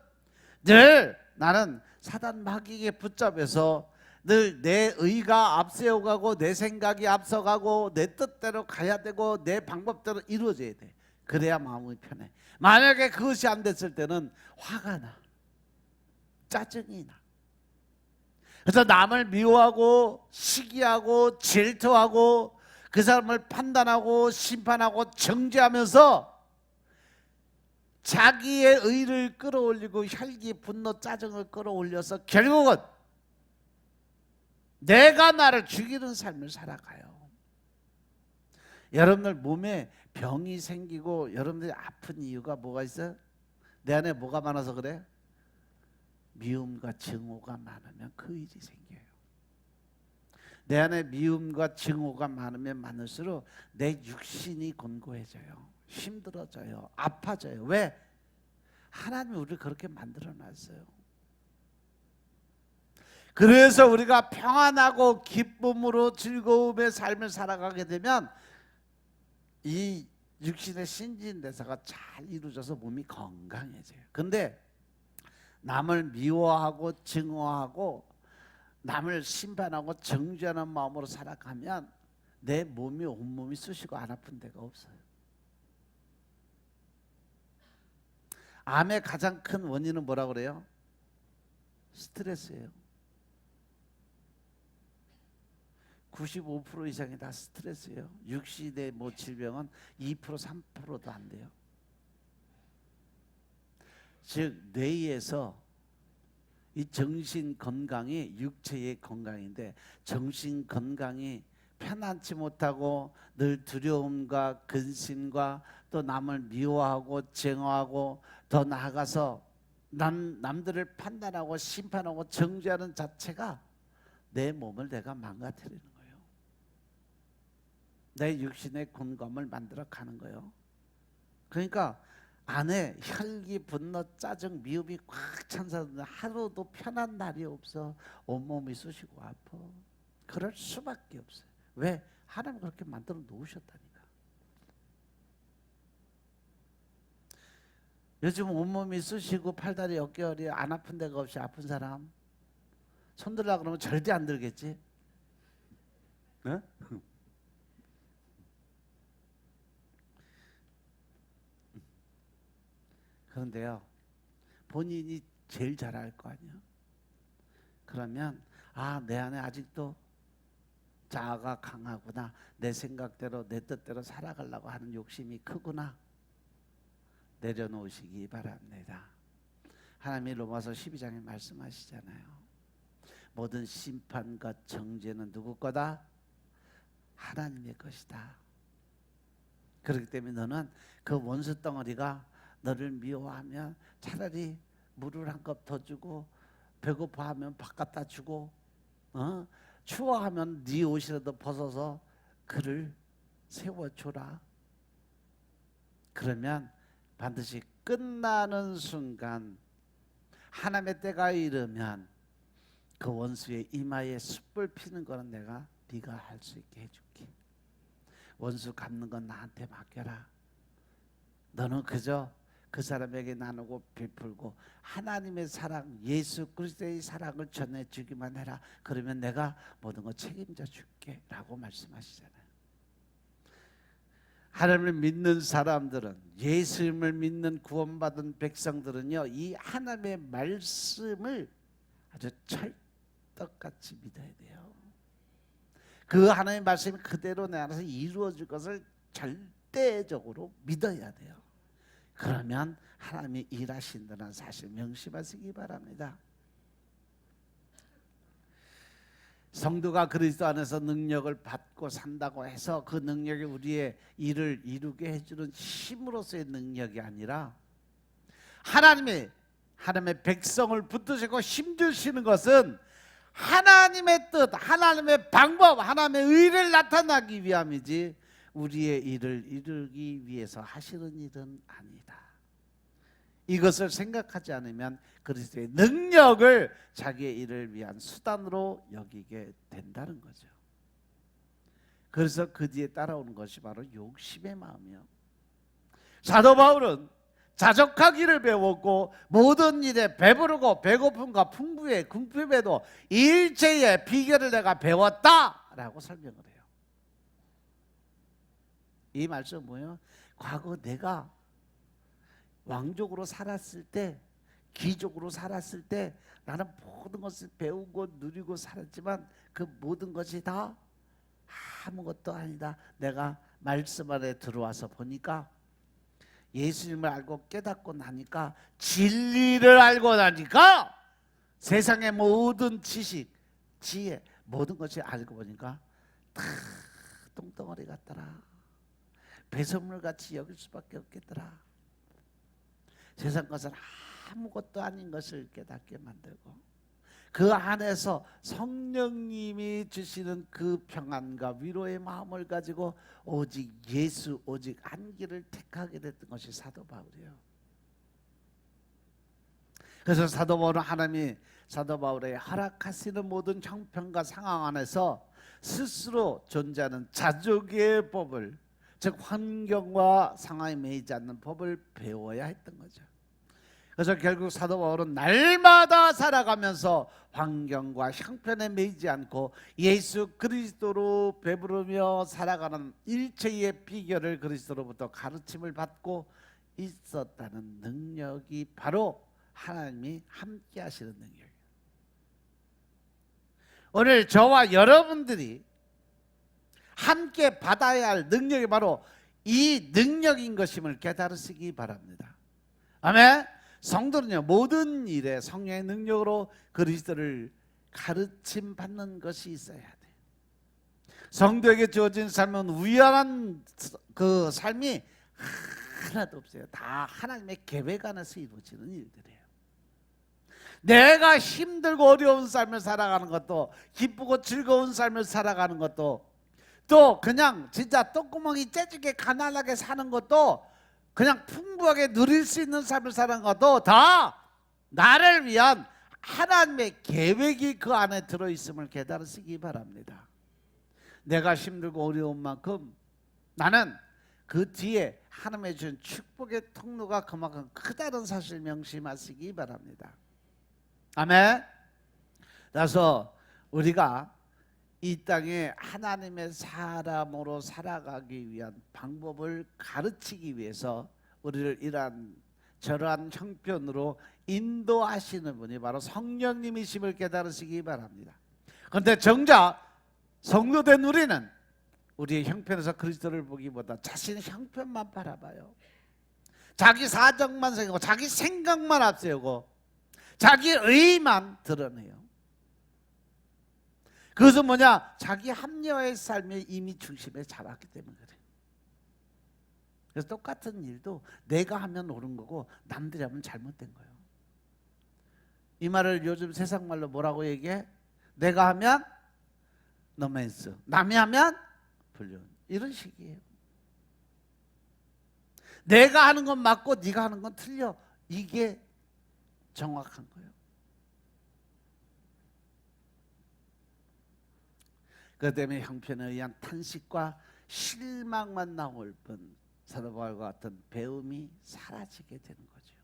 S1: 늘 나는 사단 마귀에게 붙잡혀서 늘 내 의가 앞세워가고 내 생각이 앞서가고 내 뜻대로 가야 되고 내 방법대로 이루어져야 돼. 그래야 마음이 편해. 만약에 그것이 안 됐을 때는 화가 나, 짜증이 나. 그래서 남을 미워하고 시기하고 질투하고 그 사람을 판단하고 심판하고 정죄하면서 자기의 의를 끌어올리고 혈기, 분노, 짜증을 끌어올려서 결국은 내가 나를 죽이는 삶을 살아가요. 여러분들 몸에 병이 생기고 여러분들이 아픈 이유가 뭐가 있어요? 내 안에 뭐가 많아서 그래? 미움과 증오가 많으면 그 일이 생겨요. 내 안에 미움과 증오가 많으면 많을수록 내 육신이 곤고해져요. 힘들어져요. 아파져요. 왜? 하나님이 우리를 그렇게 만들어 놨어요. 그래서 우리가 평안하고 기쁨으로 즐거움의 삶을 살아가게 되면 이 육신의 신진대사가 잘 이루어져서 몸이 건강해져요. 근데 남을 미워하고 증오하고 남을 심판하고 정죄하는 마음으로 살아가면 내 몸이 온몸이 쑤시고 안 아픈 데가 없어요. 암의 가장 큰 원인은 뭐라고 그래요? 스트레스예요. 95% 이상이 다 스트레스예요. 육신의 뭐 질병은 2% 3%도 안 돼요. 즉 뇌에서 이 정신 건강이 육체의 건강인데 정신 건강이 편안치 못하고 늘 두려움과 근심과 또 남을 미워하고 증오하고 더 나아가서 남들을 판단하고 심판하고 정죄하는 자체가 내 몸을 내가 망가뜨리는 거예요. 내 육신의 곤감을 만들어 가는 거예요. 그러니까 안에 혈기, 분노, 짜증, 미움이 꽉 찬 사람은 하루도 편한 날이 없어. 온몸이 쑤시고 아파. 그럴 수밖에 없어요. 왜? 하나님 그렇게 만들어 놓으셨다니까. 요즘 온몸이 쑤시고 팔다리 어깨허리 안 아픈 데가 없이 아픈 사람 손 들라 그러면 절대 안 들겠지? 네? 그런데요, 본인이 제일 잘 알 거 아니야. 그러면 내 안에 아직도 자아가 강하구나. 내 생각대로 내 뜻대로 살아가려고 하는 욕심이 크구나. 내려놓으시기 바랍니다. 하나님이 로마서 12장에 말씀하시잖아요. 모든 심판과 정죄는 누구 거다? 하나님의 것이다. 그렇기 때문에 너는 그 원수 덩어리가 너를 미워하면 차라리 물을 한 컵 더 주고 배고파하면 밥 갖다 주고 추워하면 네 옷이라도 벗어서 그를 세워줘라. 그러면 반드시 끝나는 순간 하나님의 때가 이르면 그 원수의 이마에 숯불 피는 거는 내가 네가 할 수 있게 해줄게. 원수 갚는 건 나한테 맡겨라. 너는 그저 그 사람에게 나누고 베풀고 하나님의 사랑, 예수 그리스도의 사랑을 전해주기만 해라. 그러면 내가 모든 거 책임져 줄게 라고 말씀하시잖아요. 하나님을 믿는 사람들은, 예수님을 믿는 구원받은 백성들은요, 이 하나님의 말씀을 아주 찰떡같이 믿어야 돼요. 그 하나님의 말씀이 그대로 내 안에서 이루어질 것을 절대적으로 믿어야 돼요. 그러면 하나님이 일하신다는 사실 명심하시기 바랍니다. 성도가 그리스도 안에서 능력을 받고 산다고 해서 그 능력이 우리의 일을 이루게 해주는 힘으로서의 능력이 아니라 하나님의 백성을 붙드시고 힘주시는 것은 하나님의 뜻, 하나님의 방법, 하나님의 의를 나타나기 위함이지 우리의 일을 이루기 위해서 하시는 일은 아니다. 이것을 생각하지 않으면 그리스도의 능력을 자기의 일을 위한 수단으로 여기게 된다는 거죠. 그래서 그 뒤에 따라오는 것이 바로 욕심의 마음이요. 사도 바울은 자족하기를 배웠고 모든 일에 배부르고 배고픔과 풍부에 궁핍에도 일체의 비결을 내가 배웠다라고 설명을 해요. 이 말씀은 뭐예요? 과거 내가 왕족으로 살았을 때, 귀족으로 살았을 때 나는 모든 것을 배우고 누리고 살았지만 그 모든 것이 다 아무것도 아니다. 내가 말씀 안에 들어와서 보니까 예수님을 알고 깨닫고 나니까, 진리를 알고 나니까 세상의 모든 지식, 지혜, 모든 것이 알고 보니까 다 똥덩어리 같더라. 배설물같이 여길 수밖에 없겠더라. 세상 것은 아무것도 아닌 것을 깨닫게 만들고, 그 안에서 성령님이 주시는 그 평안과 위로의 마음을 가지고 오직 예수, 오직 한 길을 택하게 됐던 것이 사도 바울이에요. 그래서 사도 바울은 하나님이 사도 바울의 허락하시는 모든 형편과 상황 안에서 스스로 존재하는 자족의 법을, 즉 환경과 상황에 매이지 않는 법을 배워야 했던 거죠. 그래서 결국 사도 바울은 날마다 살아가면서 환경과 형편에 매이지 않고 예수 그리스도로 배부르며 살아가는 일체의 비결을 그리스도로부터 가르침을 받고 있었다는 능력이 바로 하나님이 함께 하시는 능력이에요. 오늘 저와 여러분들이 함께 받아야 할 능력이 바로 이 능력인 것임을 깨달으시기 바랍니다. 아멘. 성도는요, 모든 일에 성령의 능력으로 그리스도를 가르침 받는 것이 있어야 돼. 성도에게 주어진 삶은 우연한 그 삶이 하나도 없어요. 다 하나님의 계획 안에서 이루어지는 일들이에요. 내가 힘들고 어려운 삶을 살아가는 것도, 기쁘고 즐거운 삶을 살아가는 것도, 또 그냥 진짜 똥구멍이 째지게 가난하게 사는 것도, 그냥 풍부하게 누릴 수 있는 삶을 사는 것도 다 나를 위한 하나님의 계획이 그 안에 들어있음을 깨달으시기 바랍니다. 내가 힘들고 어려운 만큼 나는 그 뒤에 하나님의 주신 축복의 통로가 그만큼 크다는 사실 명심하시기 바랍니다. 아멘. 그래서 우리가 이 땅에 하나님의 사람으로 살아가기 위한 방법을 가르치기 위해서 우리를 이러한 저러한 형편으로 인도하시는 분이 바로 성령님이심을 깨달으시기 바랍니다. 그런데 정작 성도된 우리는 우리의 형편에서 그리스도를 보기보다 자신의 형편만 바라봐요. 자기 사정만 생각하고 자기 생각만 앞세우고 자기 의만 드러내요. 그것은 뭐냐? 자기 합리화의 삶에 이미 중심에 잡았기 때문에 그래요. 그래서 똑같은 일도 내가 하면 옳은 거고 남들이 하면 잘못된 거예요. 이 말을 요즘 세상 말로 뭐라고 얘기해? 내가 하면 노맨스, 남이 하면 불륜, 이런 식이에요. 내가 하는 건 맞고 네가 하는 건 틀려, 이게 정확한 거예요. 그 때문에 형편에 의한 탄식과 실망만 나올 뿐 사도 바울과 같은 배움이 사라지게 되는 거죠.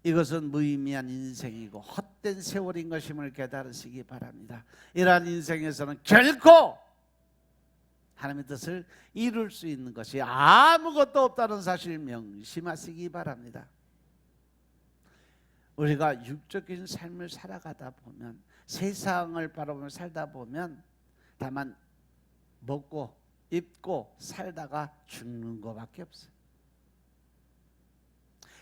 S1: 이것은 무의미한 인생이고 헛된 세월인 것임을 깨달으시기 바랍니다. 이러한 인생에서는 결코 하나님의 뜻을 이룰 수 있는 것이 아무것도 없다는 사실 명심하시기 바랍니다. 우리가 육적인 삶을 살아가다 보면, 세상을 바라보며 살다 보면 다만 먹고 입고 살다가 죽는 것밖에 없어요.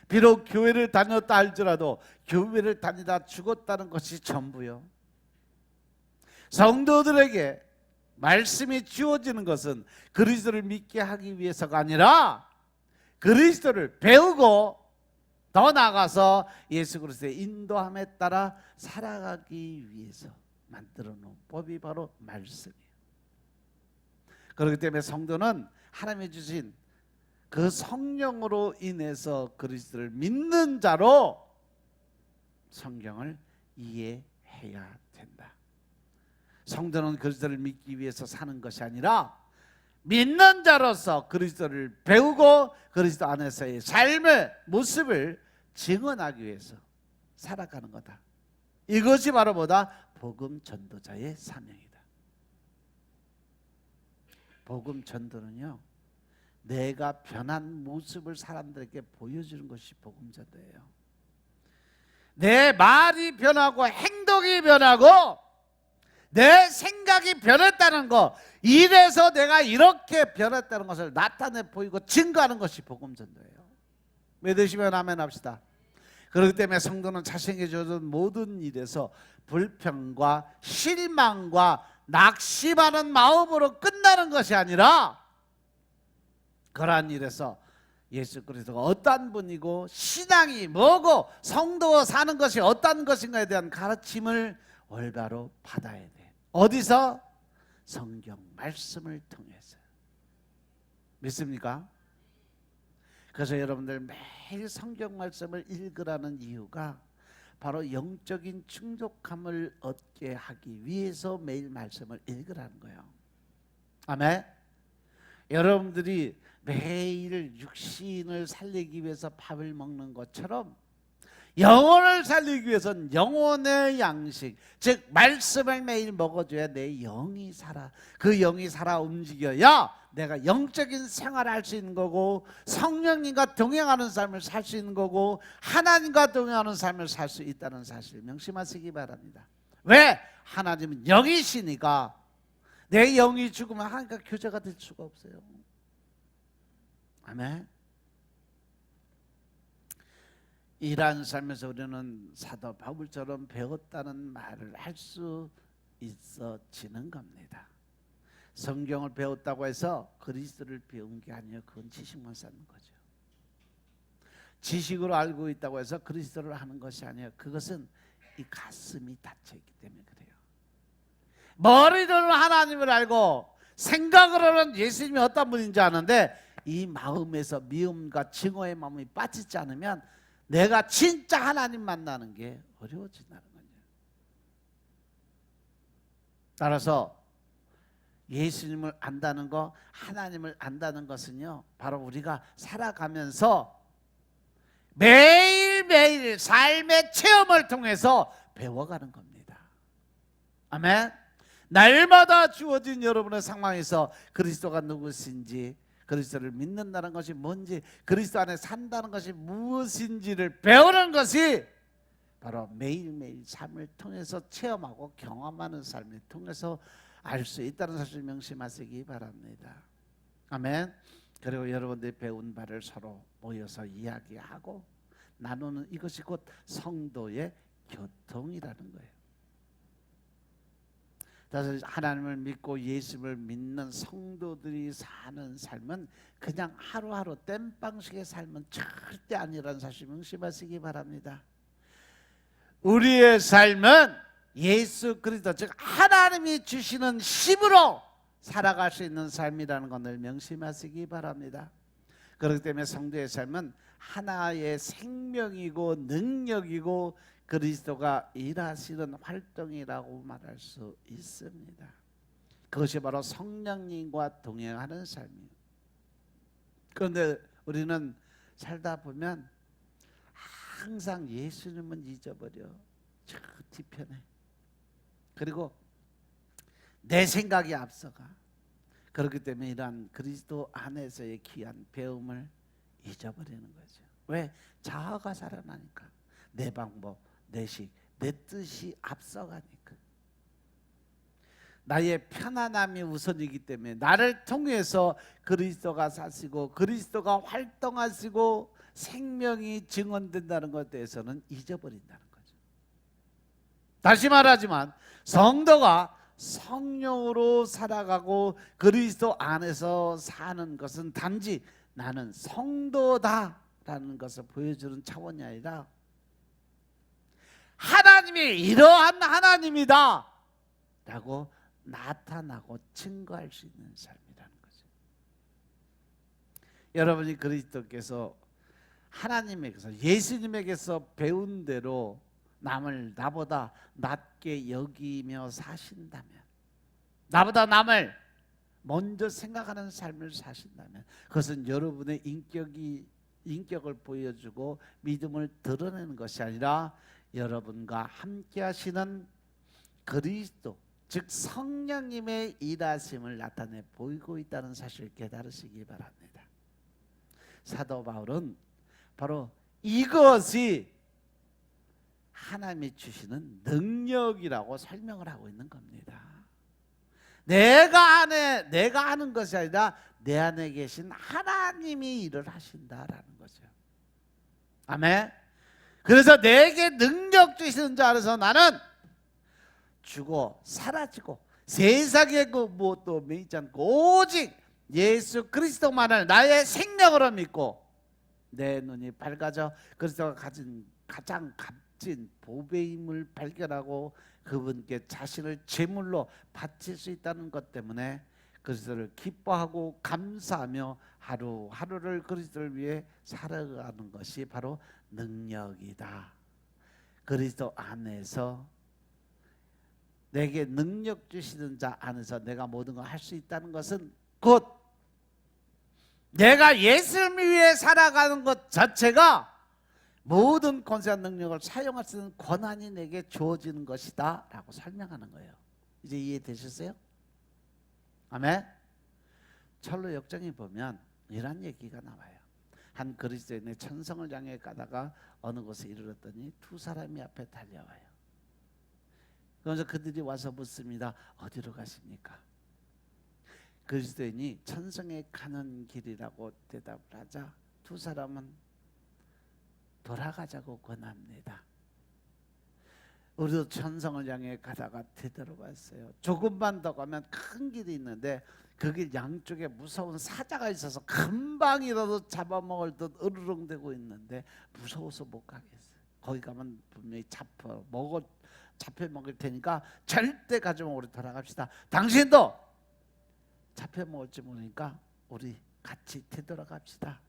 S1: 비록 교회를 다녔다 할지라도 교회를 다니다 죽었다는 것이 전부요. 성도들에게 말씀이 주어지는 것은 그리스도를 믿게 하기 위해서가 아니라 그리스도를 배우고 더 나아가서 예수 그리스도의 인도함에 따라 살아가기 위해서 만들어 놓은 법이 바로 말씀이에요. 그렇기 때문에 성도는 하나님이 주신 그 성령으로 인해서 그리스도를 믿는 자로 성경을 이해해야 된다. 성도는 그리스도를 믿기 위해서 사는 것이 아니라 믿는 자로서 그리스도를 배우고 그리스도 안에서의 삶의 모습을 증언하기 위해서 살아가는 거다. 이것이 바로 뭐다? 복음 전도자의 사명이다. 복음 전도는요, 내가 변한 모습을 사람들에게 보여주는 것이 복음 전도예요. 내 말이 변하고 행동이 변하고 내 생각이 변했다는 거, 이래서 내가 이렇게 변했다는 것을 나타내 보이고 증거하는 것이 복음 전도예요. 믿으시면 아멘 합시다. 그렇기 때문에 성도는 자신에게 주어진 모든 일에서 불평과 실망과 낙심하는 마음으로 끝나는 것이 아니라 그러한 일에서 예수 그리스도가 어떤 분이고 신앙이 뭐고 성도가 사는 것이 어떤 것인가에 대한 가르침을 올바로 받아야 돼. 어디서? 성경 말씀을 통해서. 믿습니까? 그래서 여러분들 매일 성경 말씀을 읽으라는 이유가 바로 영적인 충족함을 얻게 하기 위해서 매일 말씀을 읽으라는 거예요. 아멘. 여러분들이 매일 육신을 살리기 위해서 밥을 먹는 것처럼 영혼을 살리기 위해서는 영혼의 양식, 즉 말씀을 매일 먹어줘야 내 영이 살아. 그 영이 살아 움직여야 내가 영적인 생활을 할 수 있는 거고 성령님과 동행하는 삶을 살 수 있는 거고 하나님과 동행하는 삶을 살 수 있다는 사실을 명심하시기 바랍니다. 왜? 하나님은 영이시니까 내 영이 죽으면 하나님과 교제가 될 수가 없어요. 아멘. 이러한 삶에서 우리는 사도 바울처럼 배웠다는 말을 할 수 있어지는 겁니다. 성경을 배웠다고 해서 그리스도를 배운 게 아니에요. 그건 지식만 쌓는 거죠. 지식으로 알고 있다고 해서 그리스도를 하는 것이 아니에요. 그것은 이 가슴이 닫혀있기 때문에 그래요. 머리로는 하나님을 알고 생각으로는 예수님이 어떤 분인지 아는데 이 마음에서 미움과 증오의 마음이 빠지지 않으면 내가 진짜 하나님 만나는 게 어려워진다는 거예요. 따라서 예수님을 안다는 거, 하나님을 안다는 것은요, 바로 우리가 살아가면서 매일매일 삶의 체험을 통해서 배워가는 겁니다. 아멘. 날마다 주어진 여러분의 상황에서 그리스도가 누구신지, 그리스도를 믿는다는 것이 뭔지, 그리스도 안에 산다는 것이 무엇인지를 배우는 것이 바로 매일매일 삶을 통해서 체험하고 경험하는 삶을 통해서 알 수 있다는 사실을 명심하시기 바랍니다. 아멘. 그리고 여러분들이 배운 바를 서로 모여서 이야기하고 나누는 이것이 곧 성도의 교통이라는 거예요. 그래서 하나님을 믿고 예수를 믿는 성도들이 사는 삶은 그냥 하루하루 땜빵식의 삶은 절대 아니라는 사실 명심하시기 바랍니다. 우리의 삶은 예수 그리스도 즉 하나님이 주시는 힘으로 살아갈 수 있는 삶이라는 것을 명심하시기 바랍니다. 그렇기 때문에 성도의 삶은 하나의 생명이고 능력이고 그리스도가 일하시는 활동이라고 말할 수 있습니다. 그것이 바로 성령님과 동행하는 삶이에요. 그런데 우리는 살다 보면 항상 예수님은 잊어버려. 저 뒤편에. 그리고 내 생각이 앞서가. 그렇기 때문에 이러한 그리스도 안에서의 귀한 배움을 잊어버리는 거죠. 왜? 자아가 살아나니까. 내 방법, 내 식, 내 뜻이 앞서가니까. 나의 편안함이 우선이기 때문에 나를 통해서 그리스도가 사시고 그리스도가 활동하시고 생명이 증언된다는 것에 대해서는 잊어버린다는 거죠. 다시 말하지만 성도가 성령으로 살아가고 그리스도 안에서 사는 것은 단지 나는 성도다 있다라는 것을 보여주는 차원이 아니라 하나님이 이러한 하나님이다 라고 나타나고 증거할 수 있는 삶이라는 거죠. 여러분이 그리스도께서 하나님에게서 예수님에게서 배운 대로 남을 나보다 낮게 여기며 사신다면, 나보다 남을 먼저 생각하는 삶을 사신다면, 그것은 여러분의 인격을 보여주고 믿음을 드러내는 것이 아니라 여러분과 함께 하시는 그리스도, 즉 성령님의 일하심을 나타내 보이고 있다는 사실을 깨달으시기 바랍니다. 사도 바울은 바로 이것이 하나님이 주시는 능력이라고 설명을 하고 있는 겁니다. 내가 하는 것이 아니라 내 안에 계신 하나님이 일을 하신다라는 거죠. 아멘. 그래서 내게 능력 주시는 자 안에서 나는 죽어 사라지고 세상에 그 무엇도 매이지 않고 오직 예수 그리스도만을 나의 생명으로 믿고 내 눈이 밝아져 그리스도가 가진 가장 값진 보배임을 발견하고 그분께 자신을 제물로 바칠 수 있다는 것 때문에 그리스도를 기뻐하고 감사하며 하루하루를 그리스도를 위해 살아가는 것이 바로 능력이다. 그리스도 안에서 내게 능력 주시는 자 안에서 내가 모든 걸 할 수 있다는 것은 곧 내가 예수를 위해 살아가는 것 자체가 모든 권세와 능력을 사용할 수 있는 권한이 내게 주어지는 것이다 라고 설명하는 거예요. 이제 이해되셨어요? 아멘. 철로 역정에 보면 이런 얘기가 나와요. 한 그리스도인의 천성을 향해 가다가 어느 곳에 이르렀더니 두 사람이 앞에 달려와요. 그래서 그들이 와서 묻습니다. 어디로 가십니까? 그리스도인이 천성에 가는 길이라고 대답을 하자 두 사람은 돌아가자고 권합니다. 우리도 천성을 향해 가다가 되돌아왔어요. 조금만 더 가면 큰 길이 있는데 그 길 양쪽에 무서운 사자가 있어서 금방이라도 잡아먹을 듯 으르렁대고 있는데 무서워서 못 가겠어요. 거기 가면 분명히 잡혀 먹을 테니까 절대 가지 말고 우리 돌아갑시다. 당신도 잡혀 먹을지 모르니까 우리 같이 되돌아갑시다.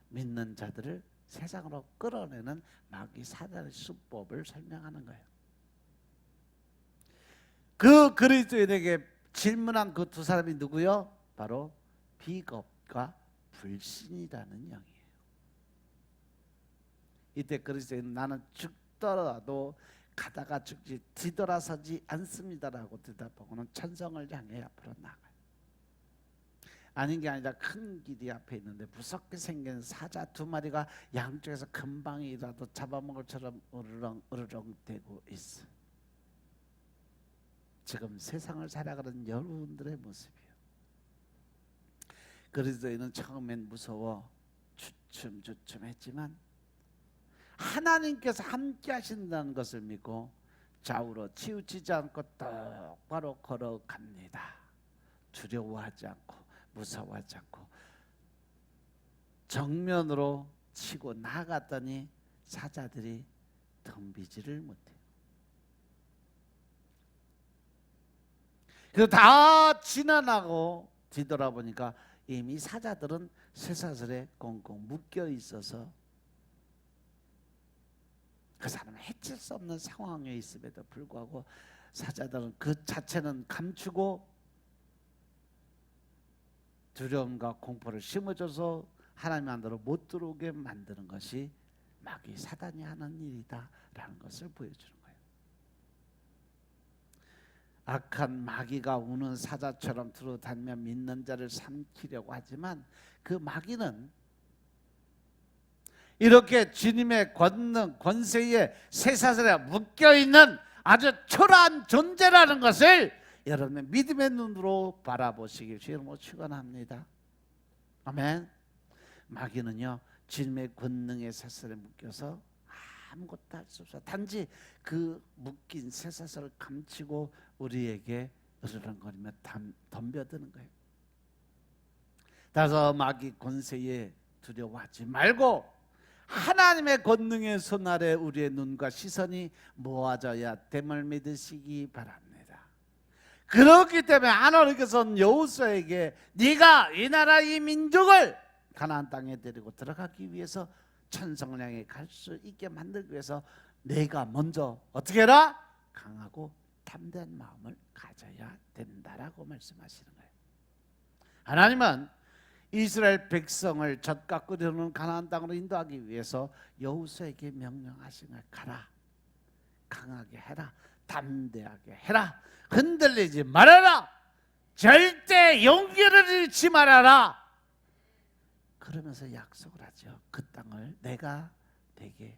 S1: 믿는 자들을 세상으로 끌어내는 마귀 사단의 수법을 설명하는 거예요. 그 그리스도인에게 질문한 그 두 사람이 누구요? 바로 비겁과 불신이라는 영이에요. 이때 그리스도인은 나는 죽더라도 가다가 죽지 뒤돌아서지 않습니다라고 대답하고는 천성을 향해 앞으로 나가요. 아닌 게 아니라 큰 길이 앞에 있는데 무섭게 생긴 사자 두 마리가 양쪽에서 금방이라도 잡아먹을 처럼 으르렁대고 있어. 지금 세상을 살아가는 여러분들의 모습이에요. 그리스도인은 처음엔 무서워 주춤주춤했지만 하나님께서 함께 하신다는 것을 믿고 좌우로 치우치지 않고 똑바로 걸어갑니다. 두려워하지 않고 무서워하지 않고 정면으로 치고 나갔더니 사자들이 덤비지를 못해요. 그래서 다 지나가고 뒤돌아보니까 이미 사자들은 쇠사슬에 꽁꽁 묶여 있어서 그 사람은 해칠 수 없는 상황에 있음에도 불구하고 사자들은 그 자체는 감추고 두려움과 공포를 심어줘서 하나님 안으로 못 들어오게 만드는 것이 마귀 사단이 하는 일이다라는 것을 보여주는 거예요. 악한 마귀가 우는 사자처럼 들어다니며 믿는 자를 삼키려고 하지만 그 마귀는 이렇게 주님의 권능, 권세에 쇠사슬에 묶여있는 아주 초라한 존재라는 것을 여러분의 믿음의 눈으로 바라보시길 주님으로 축원합니다. 아멘. 마귀는요 주님의 권능의 쇠사슬에 묶여서 아무것도 할 수 없어. 단지 그 묶인 쇠사슬을 감추고 우리에게 으르렁거리며 덤벼드는 거예요. 따라서 마귀 권세에 두려워하지 말고 하나님의 권능의 손 아래 우리의 눈과 시선이 모아져야 됨을 믿으시기 바랍니다. 그렇기 때문에 하나님께서는 여호수아에게 네가 이 나라 이 민족을 가나안 땅에 데리고 들어가기 위해서 천성을 향해 갈 수 있게 만들기 위해서 내가 먼저 어떻게 해라? 강하고 담대한 마음을 가져야 된다라고 말씀하시는 거예요. 하나님은 이스라엘 백성을 젖과 끓이는 가나안 땅으로 인도하기 위해서 여호수아에게 명령하신 거예요. 가라, 강하게 해라, 담대하게 해라, 흔들리지 말아라, 절대 용기를 잃지 말아라. 그러면서 약속을 하죠. 그 땅을 내가 내게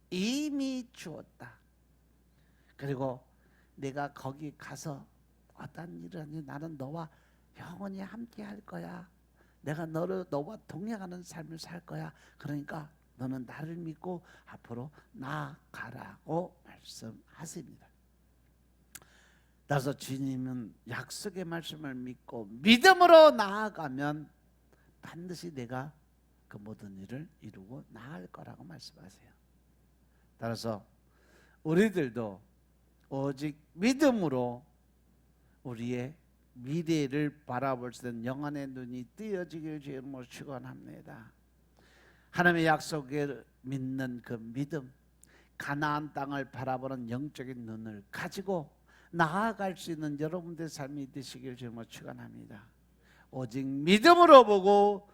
S1: 이미 주었다. 그리고 내가 거기 가서 어떤 일을 하니 나는 너와 영원히 함께 할 거야. 내가 너와 동행하는 삶을 살 거야. 그러니까 너는 나를 믿고 앞으로 나아가라고 말씀하십니다. 따라서 주님은 약속의 말씀을 믿고 믿음으로 나아가면 반드시 내가 그 모든 일을 이루고 나갈 거라고 말씀하세요. 따라서 우리들도 오직 믿음으로 우리의 미래를 바라볼 수 있는 영안의 눈이 뜨여지길 주님으로 축원합니다. 하나님의 약속을 믿는 그 믿음, 가나안 땅을 바라보는 영적인 눈을 가지고 나아갈 수 있는 여러분들의 삶이 되시길 주님으로 축원합니다. 오직 믿음으로 보고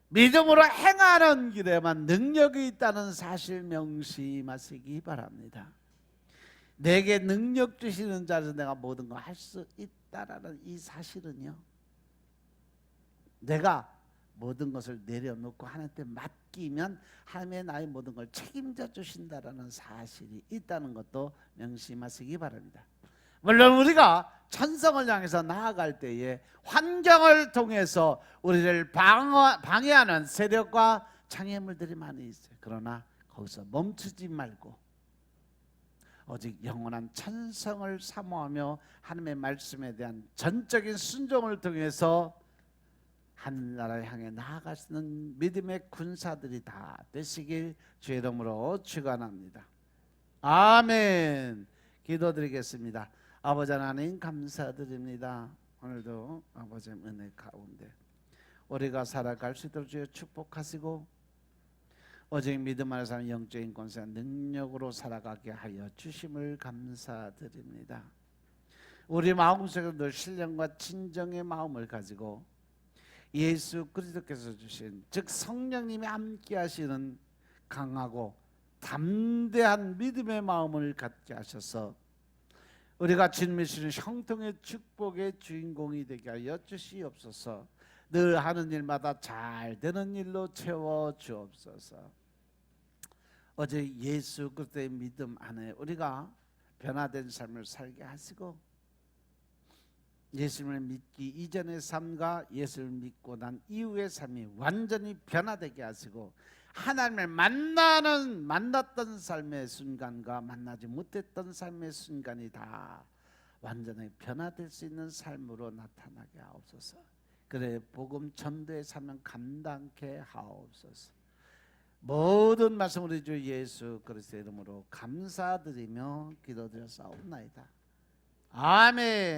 S1: 믿음으로 행하는 길에만 능력이 있다는 사실 명심하시기 바랍니다. 내게 능력 주시는 자에서 내가 모든 걸 할 수 있다라는 이 사실은요, 내가 모든 것을 내려놓고 하나님께 맡기면 하나님의 나의 모든 걸 책임져 주신다라는 사실이 있다는 것도 명심하시기 바랍니다. 물론 우리가 천성을 향해서 나아갈 때에 환경을 통해서 우리를 방해하는 세력과 장애물들이 많이 있어요. 그러나 거기서 멈추지 말고 오직 영원한 천성을 사모하며 하나님의 말씀에 대한 전적인 순종을 통해서 하늘나라를 향해 나아갈 수 있는 믿음의 군사들이 다 되시길 주의 이름으로 축원합니다. 아멘. 기도드리겠습니다. 아버지 하나님 감사드립니다. 오늘도 아버지의 은혜 가운데 우리가 살아갈 수 있도록 주여 축복하시고 오직 믿음 안에 사는 영적인 권세와 능력으로 살아가게 하여 주심을 감사드립니다. 우리 마음속에 늘 신령과 진정의 마음을 가지고 예수 그리스도께서 주신 즉 성령님이 함께 하시는 강하고 담대한 믿음의 마음을 갖게 하셔서 우리가 주님이시는 형통의 축복의 주인공이 되게 하여 주시옵소서. 늘 하는 일마다 잘 되는 일로 채워 주옵소서. 어제 예수 그리스도의 믿음 안에 우리가 변화된 삶을 살게 하시고 예수님을 믿기 이전의 삶과 예수를 믿고 난 이후의 삶이 완전히 변화되게 하시고 하나님을 만났던 삶의 순간과 만나지 못했던 삶의 순간이 다 완전히 변화될 수 있는 삶으로 나타나게 하옵소서. 그래 복음 전도의 삶은 감당케 하옵소서. 모든 말씀 우리 주 예수 그리스도의 이름으로 감사드리며 기도드렸사옵나이다. 아멘.